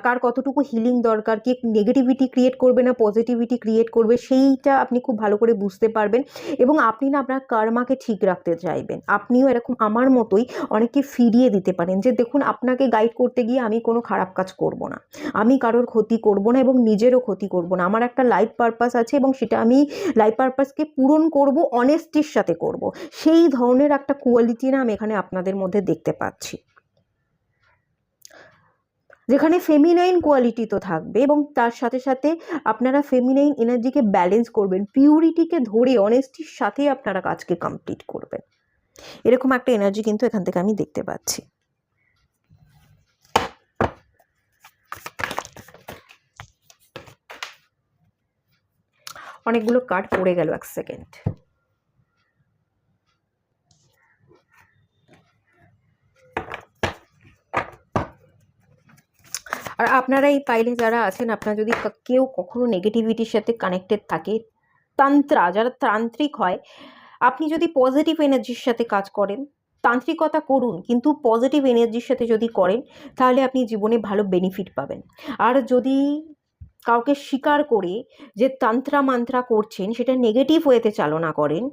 কার কতটুকু হিলিং দরকার, কে নেগেটিভিটি ক্রিয়েট করবে না পজিটিভিটি ক্রিয়েট করবে, সেইটা আপনি খুব ভালো করে বুঝতে পারবেন এবং আপনি না আপনার কর্মাকে ঠিক রাখতে চাইবেন। আপনিও এরকম আমার মতোই অনেককে ফিরিয়ে দিতে পারেন, যে দেখুন আপনাকে গাইড করতে গিয়ে আমি কোনো খারাপ কাজ করব না, আমি কারোর ক্ষতি করব না এবং নিজেরও ক্ষতি করব না। আমার একটা লাইফ পারপাস আছে এবং সেটা আমি লাইফ পারপাসকে পূরণ করব, অনেস্টির সাথে করব। সেই ধরনের একটা কোয়ালিটি না আমি এখানে আপনাদের মধ্যে দেখতে পাচ্ছি, যেখানে ফেমিনাইন কোয়ালিটি তো থাকবে এবং তার সাথে সাথে আপনারা ফেমিনাইন এনার্জিকে ব্যালেন্স করবেন, পিউরিটিকে ধরে অনেস্টির সাথে আপনারা কাজকে কমপ্লিট করবেন। এরকম একটা এনার্জি কিন্তু এখান থেকে আমি দেখতে পাচ্ছি। অনেকগুলো কার্ড পড়ে গেল, এক সেকেন্ড। আর আপনারা এই পাইলে যারা আছেন, আপনারা যদি কেউ কখনো নেগেটিভিটির সাথে কানেক্টেড থাকে, যারা তান্ত্রিক হয়, আপনি যদি পজিটিভ এনার্জির সাথে কাজ করেন, তান্ত্রিকতা করুন কিন্তু পজিটিভ এনার্জির সাথে যদি করেন, তাহলে আপনি জীবনে ভালো বেনিফিট পাবেন। আর যদি কাউকে স্বীকার করে যে তন্ত্রা মন্ত্রা করছেন, সেটা নেগেটিভ ওয়েতে চালনা করেন,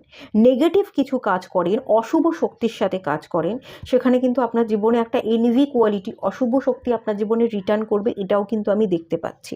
নেগেটিভ কিছু কাজ করেন, অশুভ শক্তির সাথে কাজ করেন, সেখানে কিন্তু আপনার জীবনে একটা এনভি কোয়ালিটি, অশুভ শক্তি আপনার জীবনে রিটার্ন করবে, এটাও কিন্তু আমি দেখতে পাচ্ছি।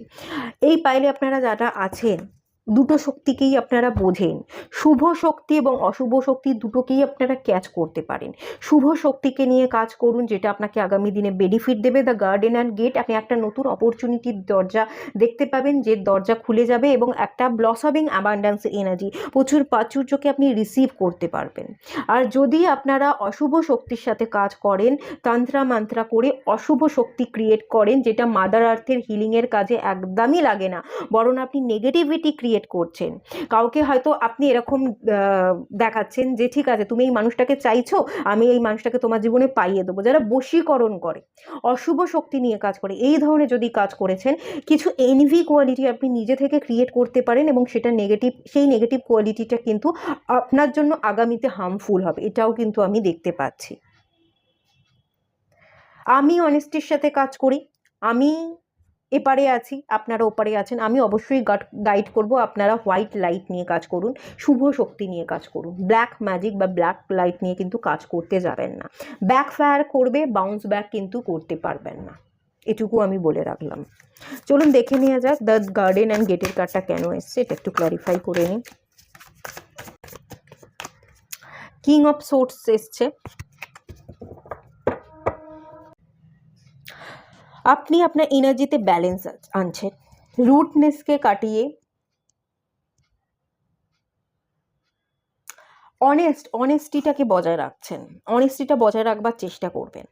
এই পাইলে আপনারা যারা আছেন, দুটো শক্তিকেই আপনারা বোঝেন, শুভ শক্তি এবং অশুভ শক্তি দুটোকেই আপনারা ক্যাচ করতে পারেন। শুভ শক্তিকে নিয়ে কাজ করুন, যেটা আপনাকে আগামী দিনে বেনিফিট দেবে। দ্য গার্ডেন অ্যান্ড গেট, আপনি একটা নতুন অপরচুনিটির দরজা দেখতে পাবেন, যে দরজা খুলে যাবে এবং একটা ব্লসমিং অ্যাবান্ড্যান্সের এনার্জি, প্রচুর প্রাচুর্যকে আপনি রিসিভ করতে পারবেন। আর যদি আপনারা অশুভ শক্তির সাথে কাজ করেন, তন্ত্রা মন্ত্রা করে অশুভ শক্তি ক্রিয়েট করেন, যেটা মাদার আর্থের হিলিংয়ের কাজে একদমই লাগে না, বরং আপনি নেগেটিভিটি ক্রিয়েট ক্রিয়েট করছেন। কাউকে হয়তো আপনি এরকম দেখাচ্ছেন যে ঠিক আছে তুমি এই মানুষটাকে চাইছো, আমি এই মানুষটাকে তোমার জীবনে পাইয়ে দেবো। যারা বশীকরণ করে, অশুভ শক্তি নিয়ে কাজ করে, এই ধরনের যদি কাজ করেছেন, কিছু এনভি কোয়ালিটি আপনি নিজে থেকে ক্রিয়েট করতে পারেন এবং সেটা নেগেটিভ, সেই নেগেটিভ কোয়ালিটিটা কিন্তু আপনার জন্য আগামীতে হার্মফুল হবে, এটাও কিন্তু আমি দেখতে পাচ্ছি। আমি অনেস্টির সাথে কাজ করি, আমি এপারে আছি, আপনারা ওপারে আছেন, আমি অবশ্যই গাইড করব আপনারা হোয়াইট লাইট নিয়ে কাজ করুন, শুভ শক্তি নিয়ে কাজ করুন। ব্ল্যাক ম্যাজিক বা ব্ল্যাক লাইট নিয়ে কিন্তু কাজ করতে যাবেন না, ব্যাক ফায়ার করবে, বাউন্স ব্যাক কিন্তু করতে পারবেন না, এটুকু আমি বলে রাখলাম। চলুন দেখে নেওয়া যাক দ্য গার্ডেন অ্যান্ড গেটের কার্ডটা কেন এসছে, এটা একটু ক্লারিফাই করে নিই। কিং অফ সোর্স এসছে। আপনি আপনার এনার্জিতে ব্যালেন্স আনছেন, রুটনেসকে কাটিয়ে অনেস্টিটাকে বজায় রাখছেন, অনেস্টিটা বজায় রাখবার চেষ্টা করবেন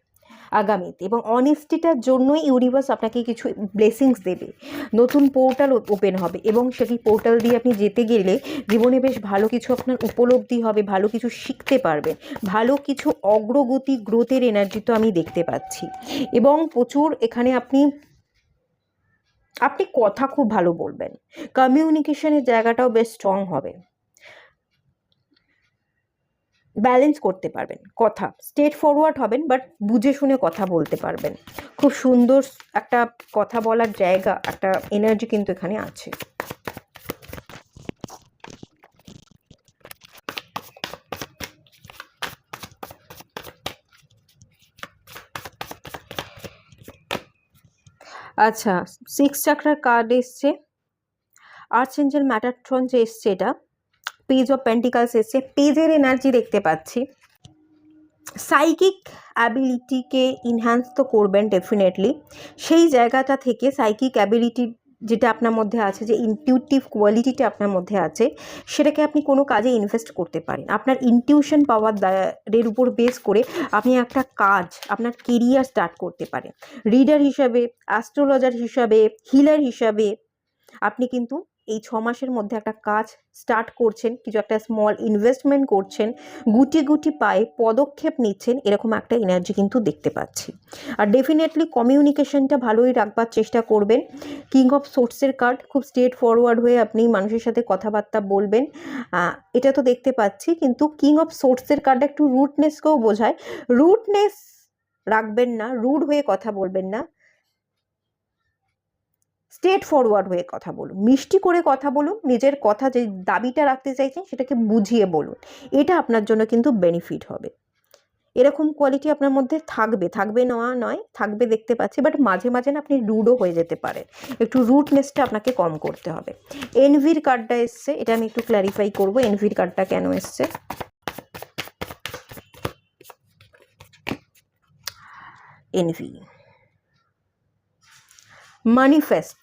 আগামীতে, এবং অনেস্টিটার জন্যই ইউনিভার্স আপনাকে কিছু ব্লেসিংস দেবে, নতুন পোর্টাল ওপেন হবে, এবং সেই পোর্টাল দিয়ে আপনি যেতে গেলে জীবনে বেশ ভালো কিছু আপনার উপলব্ধি হবে, ভালো কিছু শিখতে পারবেন, ভালো কিছু অগ্রগতি গ্রোথের এনার্জি তো আমি দেখতে পাচ্ছি। এবং প্রচুর এখানে আপনি কথা খুব ভালো বলবেন, কমিউনিকেশনের জায়গাটাও বেশ স্ট্রং হবে, ব্যালেন্স করতে পারবেন, কথা স্ট্রেট ফরওয়ার্ড হবেন, বাট বুঝে শুনে কথা বলতে পারবেন, খুব সুন্দর একটা কথা বলার জায়গা, একটা এনার্জি কিন্তু এখানে আছে। আচ্ছা, 6 চাকরার কার্ড এসছে, আর্চএঞ্জেল ম্যাটাট্রন যে এসছে, এটা পেজ অফ পেন্টিকালস এসছে, পেজের এনার্জি দেখতে পাচ্ছি। সাইকিক অ্যাবিলিটিকে ইনহ্যান্স তো করবেন ডেফিনেটলি, সেই জায়গাটা থেকে সাইকিক অ্যাবিলিটি যেটা আপনার মধ্যে আছে, যে ইনটিউটিভ কোয়ালিটিটা আপনার মধ্যে আছে, সেটাকে আপনি কোনো কাজে ইনভেস্ট করতে পারেন। আপনার ইনটিউশন পাওয়ারের উপর বেস করে আপনি একটা কাজ, আপনার কেরিয়ার স্টার্ট করতে পারেন। রিডার হিসাবে, অ্যাস্ট্রোলজার হিসাবে, হিলার হিসাবে আপনি কিন্তু এই 6 মাসের মধ্যে একটা কাজ স্টার্ট করছেন, কিছু একটা স্মল ইনভেস্টমেন্ট করছেন, গুটি গুটি পায়ে পদক্ষেপ নিচ্ছেন, এরকম একটা এনার্জি কিন্তু দেখতে পাচ্ছি। আর ডেফিনেটলি কমিউনিকেশনটা ভালোই রাখবার চেষ্টা করবেন। কিং অফ সোর্সের কার্ড, খুব স্ট্রেট ফরওয়ার্ড হয়ে আপনি মানুষের সাথে কথাবার্তা বলবেন, এটা তো দেখতে পাচ্ছি। কিন্তু কিং অফ সোর্সের কার্ড একটু রুটনেসকেও বোঝায়, রুটনেস রাখবেন না, রুড হয়ে কথা বলবেন না, স্ট্রেট ফরওয়ার্ড হয়ে কথা বলুন, মিষ্টি করে কথা বলুন, নিজের কথা যে দাবিটা রাখতে চাইছেন সেটাকে বুঝিয়ে বলুন, এটা আপনার জন্য কিন্তু বেনিফিট হবে। এরকম কোয়ালিটি আপনার মধ্যে থাকবে নয় থাকবে দেখতে পাচ্ছি, বাট মাঝে মাঝে না আপনি রুডও হয়ে যেতে পারেন, একটু রুটনেসটা আপনাকে কম করতে হবে। এনভির কার্ডটা এসছে, এটা আমি একটু ক্ল্যারিফাই করবো, এনভির কার্ডটা কেন এসছে। এনভি, ম্যানিফেস্ট,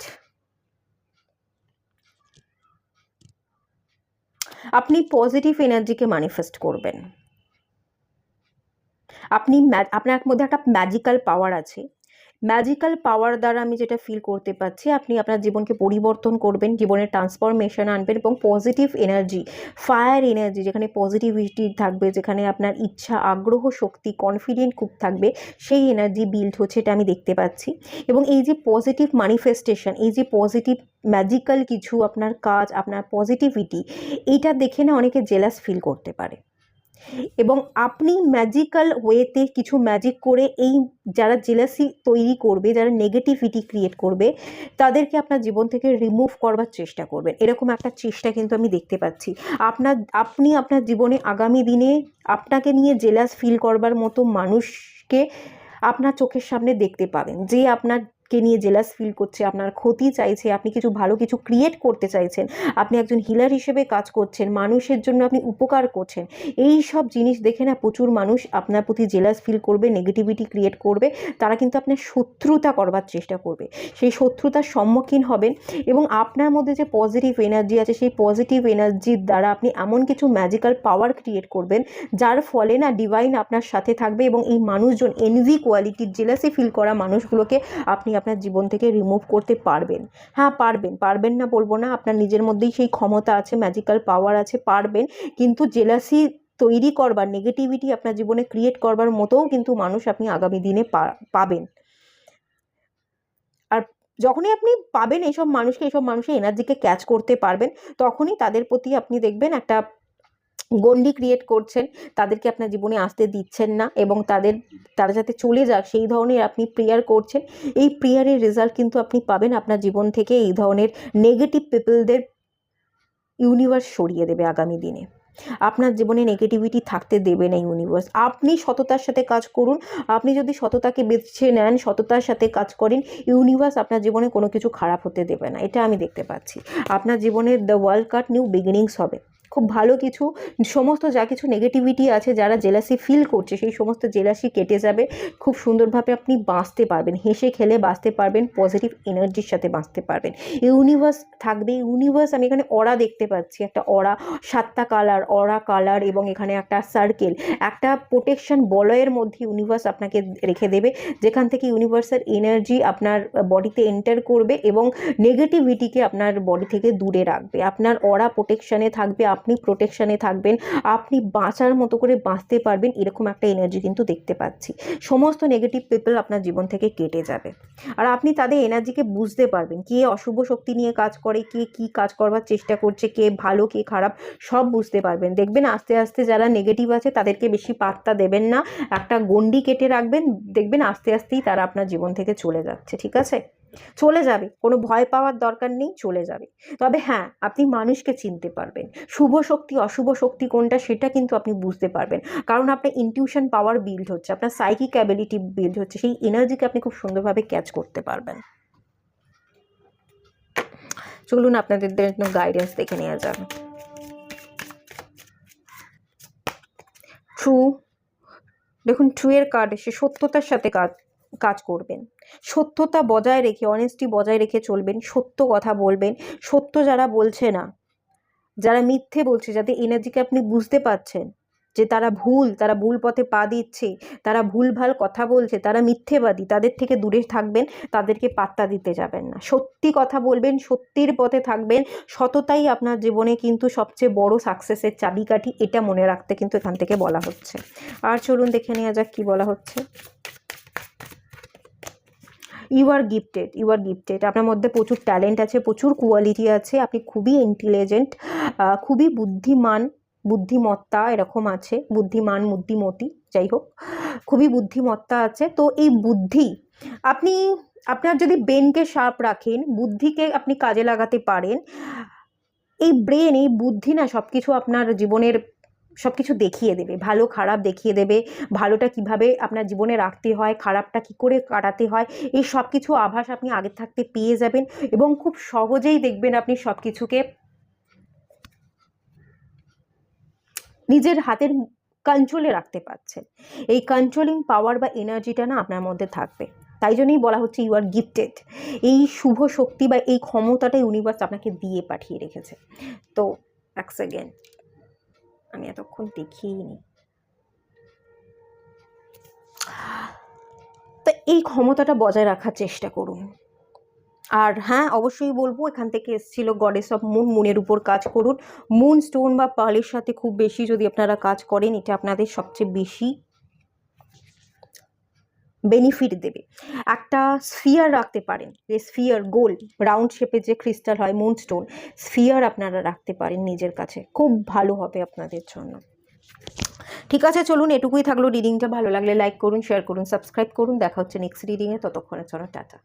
আপনি পজিটিভ এনার্জিকে ম্যানিফেস্ট করবেন। আপনার মধ্যে একটা ম্যাজিক্যাল পাওয়ার আছে, ম্যাজিক্যাল পাওয়ার দ্বারা আমি যেটা ফিল করতে পারছি, আপনি আপনার জীবনকে পরিবর্তন করবেন, জীবনের ট্রান্সফরমেশন আনবেন, এবং পজিটিভ এনার্জি, ফায়ার এনার্জি, যেখানে পজিটিভিটি থাকবে, যেখানে আপনার ইচ্ছা, আগ্রহ, শক্তি, কনফিডেন্ট খুব থাকবে, সেই এনার্জি বিল্ড হচ্ছে, এটা আমি দেখতে পাচ্ছি। এবং এই যে পজিটিভ ম্যানিফেস্টেশন, এই যে পজিটিভ ম্যাজিক্যাল কিছু আপনার কাজ, আপনার পজিটিভিটি, এইটা দেখে না অনেকে জেলাস ফিল করতে পারে, এবং আপনি ম্যাজিক্যাল ওয়েতে কিছু ম্যাজিক করে এই যারা জেলাসি তৈরি করবে, যারা নেগেটিভিটি ক্রিয়েট করবে, তাদেরকে আপনার জীবন থেকে রিমুভ করবার চেষ্টা করবেন, এরকম একটা চেষ্টা কিন্তু আমি দেখতে পাচ্ছি। আপনি আপনার জীবনে আগামী দিনে আপনাকে নিয়ে জেলাস ফিল করবার মতো মানুষকে আপনার চোখের সামনে দেখতে পাবেন, যে আপনাকে নিয়ে জেলাস ফিল করছে, আপনার ক্ষতি চাইছে, আপনি কিছু ভালো কিছু ক্রিয়েট করতে চাইছেন, আপনি একজন হিলার হিসেবে কাজ করছেন, মানুষের জন্য আপনি উপকার করছেন, এই সব জিনিস দেখে না প্রচুর মানুষ আপনার প্রতি জেলাস ফিল করবে, নেগেটিভিটি ক্রিয়েট করবে, তারা কিন্তু আপনার শত্রুতা করবার চেষ্টা করবে, সেই শত্রুতার সম্মুখীন হবেন। এবং আপনার মধ্যে যে পজিটিভ এনার্জি আছে, সেই পজিটিভ এনার্জির দ্বারা আপনি এমন কিছু ম্যাজিক্যাল পাওয়ার ক্রিয়েট করবেন, যার ফলে না ডিভাইন আপনার সাথে থাকবে, এবং এই মানুষজন এনভি কোয়ালিটির জেলাসি ফিল করা মানুষগুলোকে আপনি আপনার জীবন থেকে রিমুভ করতে পারবেন। হ্যাঁ পারবেন, পারবেন না বলবো না, আপনার নিজের মধ্যেই সেই ক্ষমতা আছে, ম্যাজিক্যাল পাওয়ার আছে, পারবেন। কিন্তু জেলাসি তৈরি করবার, নেগেটিভিটি আপনার জীবনে ক্রিয়েট করবার মতোও কিন্তু মানুষ আপনি আগামী দিনে পাবেন। আর যখনই আপনি পাবেন এইসব মানুষকে, এইসব মানুষের এনার্জিকে ক্যাচ করতে পারবেন, তখনই তাদের প্রতি আপনি দেখবেন একটা গণ্ডি ক্রিয়েট করছেন, তাদেরকে আপনার জীবনে আসতে দিচ্ছেন না, এবং তারা যাতে চলে যাক সেই ধরনের আপনি প্রেয়ার করছেন। এই প্রেয়ারের রেজাল্ট কিন্তু আপনি পাবেন, আপনার জীবন থেকে এই ধরনের নেগেটিভ পিপলদের ইউনিভার্স সরিয়ে দেবে আগামী দিনে। আপনার জীবনে নেগেটিভিটি থাকতে দেবে না ইউনিভার্স। আপনি সততার সাথে কাজ করুন, আপনি যদি সততাকে বেছে নেন, সততার সাথে কাজ করেন, ইউনিভার্স আপনার জীবনে কোনো কিছু খারাপ হতে দেবে না, এটা আমি দেখতে পাচ্ছি। আপনার জীবনে the world card new beginnings হবে, খুব ভালো কিছু, সমস্ত যা কিছু নেগেটিভিটি আছে, যারা জেলাসি ফিল করছে সেই সমস্ত জেলাসি কেটে যাবে, খুব সুন্দরভাবে আপনি বাঁচতে পারবেন, হেসে খেলে বাঁচতে পারবেন, পজিটিভ এনার্জির সাথে বাঁচতে পারবেন। ইউনিভার্স থাকবে, ইউনিভার্স, আমি এখানে অরা দেখতে পাচ্ছি, একটা অরা, 7টা কালার, অরা কালার, এবং এখানে একটা সার্কেল, একটা প্রোটেকশন বলয়ের মধ্যে ইউনিভার্স আপনাকে রেখে দেবে, যেখান থেকে ইউনিভার্সের এনার্জি আপনার বডিতে এন্টার করবে এবং নেগেটিভিটিকে আপনার বডি থেকে দূরে রাখবে। আপনার অরা প্রোটেকশানে থাকবে, আপনি প্রোটেকশানে থাকবেন, আপনি বাঁচার মতো করে বাঁচতে পারবেন, এরকম একটা এনার্জি কিন্তু দেখতে পাচ্ছি। সমস্ত নেগেটিভ পিপল আপনার জীবন থেকে কেটে যাবে, আর আপনি তাদের এনার্জিকে বুঝতে পারবেন, কে অশুভ শক্তি নিয়ে কাজ করে, কে কি কাজ করবার চেষ্টা করছে, কে ভালো কে খারাপ সব বুঝতে পারবেন। দেখবেন আস্তে আস্তে যারা নেগেটিভ আছে তাদেরকে বেশি পাত্তা দেবেন না, একটা গণ্ডি কেটে রাখবেন, দেখবেন আস্তে আস্তেই তারা আপনার জীবন থেকে চলে যাচ্ছে। ঠিক আছে, চলে যাবে, কোনো ভয় পাওয়ার দরকার নেই, চলে যাবে। তবে হ্যাঁ, আপনি মানুষকে চিনতে পারবেন, শুভ শক্তি অশুভ শক্তি কোনটা সেটা কিন্তু আপনি বুঝতে পারবেন, কারণ আপনার ইনটিউশন পাওয়ার বিল্ড হচ্ছে, আপনার সাইকিক অ্যাবিলিটি বিল্ড হচ্ছে, সেই এনার্জিকে আপনি খুব সুন্দরভাবে ক্যাচ করতে পারবেন। চলুন আপনাদের জন্য গাইডেন্স দেখে নেওয়া যাবে। ট্রু, দেখুন ট্রু এর কার্ড এসে সত্যতার সাথে কাজ করবেন, সত্যতা বজায় রেখে, অনেস্টি বজায় রেখে চলবেন, সত্য কথা বলবেন। সত্য যারা বলছে না, যারা মিথ্যে বলছে, যাদের এনার্জিকে আপনি বুঝতে পাচ্ছেন যে তারা ভুল পথে পা দিচ্ছে, তারা ভুলভাল কথা বলছে, তারা মিথ্যেবাদী, তাদের থেকে দূরে থাকবেন, তাদেরকে পাত্তা দিতে যাবেন না, সত্যি কথা বলবেন, সত্যির পথে থাকবেন। সততাই আপনার জীবনে কিন্তু সবচেয়ে বড় সাকসেসের চাবিকাঠি, এটা মনে রাখতে কিন্তু এখান থেকে বলা হচ্ছে। আর চলুন দেখে নেওয়া যাক কি বলা হচ্ছে। You are gifted, you are gifted, আপনার মধ্যে প্রচুর ট্যালেন্ট আছে, প্রচুর কোয়ালিটি আছে, আপনি খুবই ইন্টেলিজেন্ট, খুবই বুদ্ধিমান, বুদ্ধিমত্তা এরকম আছে, বুদ্ধিমান বুদ্ধিমতী যাই হোক, খুবই বুদ্ধিমত্তা আছে। তো এই বুদ্ধি আপনি, আপনার যদি ব্রেনকে শার্প রাখেন, বুদ্ধিকে আপনি কাজে লাগাতে পারেন, এই ব্রেন, এই বুদ্ধি না সব কিছু আপনার জীবনের সব কিছু দেখিয়ে দেবে, ভালো খারাপ দেখিয়ে দেবে, ভালোটা কিভাবে আপনার জীবনে রাখতে হয়, খারাপটা কি করে কাটাতে হয়, এই সব কিছু আভাস আপনি আগে থাকতে পেয়ে যাবেন, এবং খুব সহজেই দেখবেন আপনি সব কিছুকে নিজের হাতের কন্ট্রোলে রাখতে পারছেন। এই কন্ট্রোলিং পাওয়ার বা এনার্জিটা না আপনার মধ্যে থাকবে, তাই জন্যই বলা হচ্ছে ইউ আর গিফটেড। এই শুভ শক্তি বা এই ক্ষমতাটা ইউনিভার্স আপনাকে দিয়ে পাঠিয়ে রেখেছে। তো এক সেকেন্ড, আমি এতক্ষণ দেখিনি, তো এই ক্ষমতাটা বজায় রাখার চেষ্টা করুন। আর হ্যাঁ, অবশ্যই বলবো, এখান থেকে এসেছিল গডেস অফ মুন, মুনের উপর কাজ করুন, মুন স্টোন বা পার্লের সাথে খুব বেশি যদি আপনারা কাজ করেন, এটা আপনাদের সবচেয়ে বেশি বেনিফিট দেবে। একটা স্ফিয়ার রাখতে পারেন, যে স্ফিয়ার গোল রাউন্ড শেপের যে ক্রিস্টাল হয় মুন স্টোন, স্ফিয়ার আপনারা রাখতে পারেন নিজের কাছে, খুব ভালো হবে আপনাদের জন্য। ঠিক আছে, চলুন এটুকুই থাকলো রিডিংটা। ভালো লাগলে লাইক করুন, শেয়ার করুন, সাবস্ক্রাইব করুন। দেখা হচ্ছে নেক্সট রিডিংয়ে, ততক্ষণের জন্য টাটা।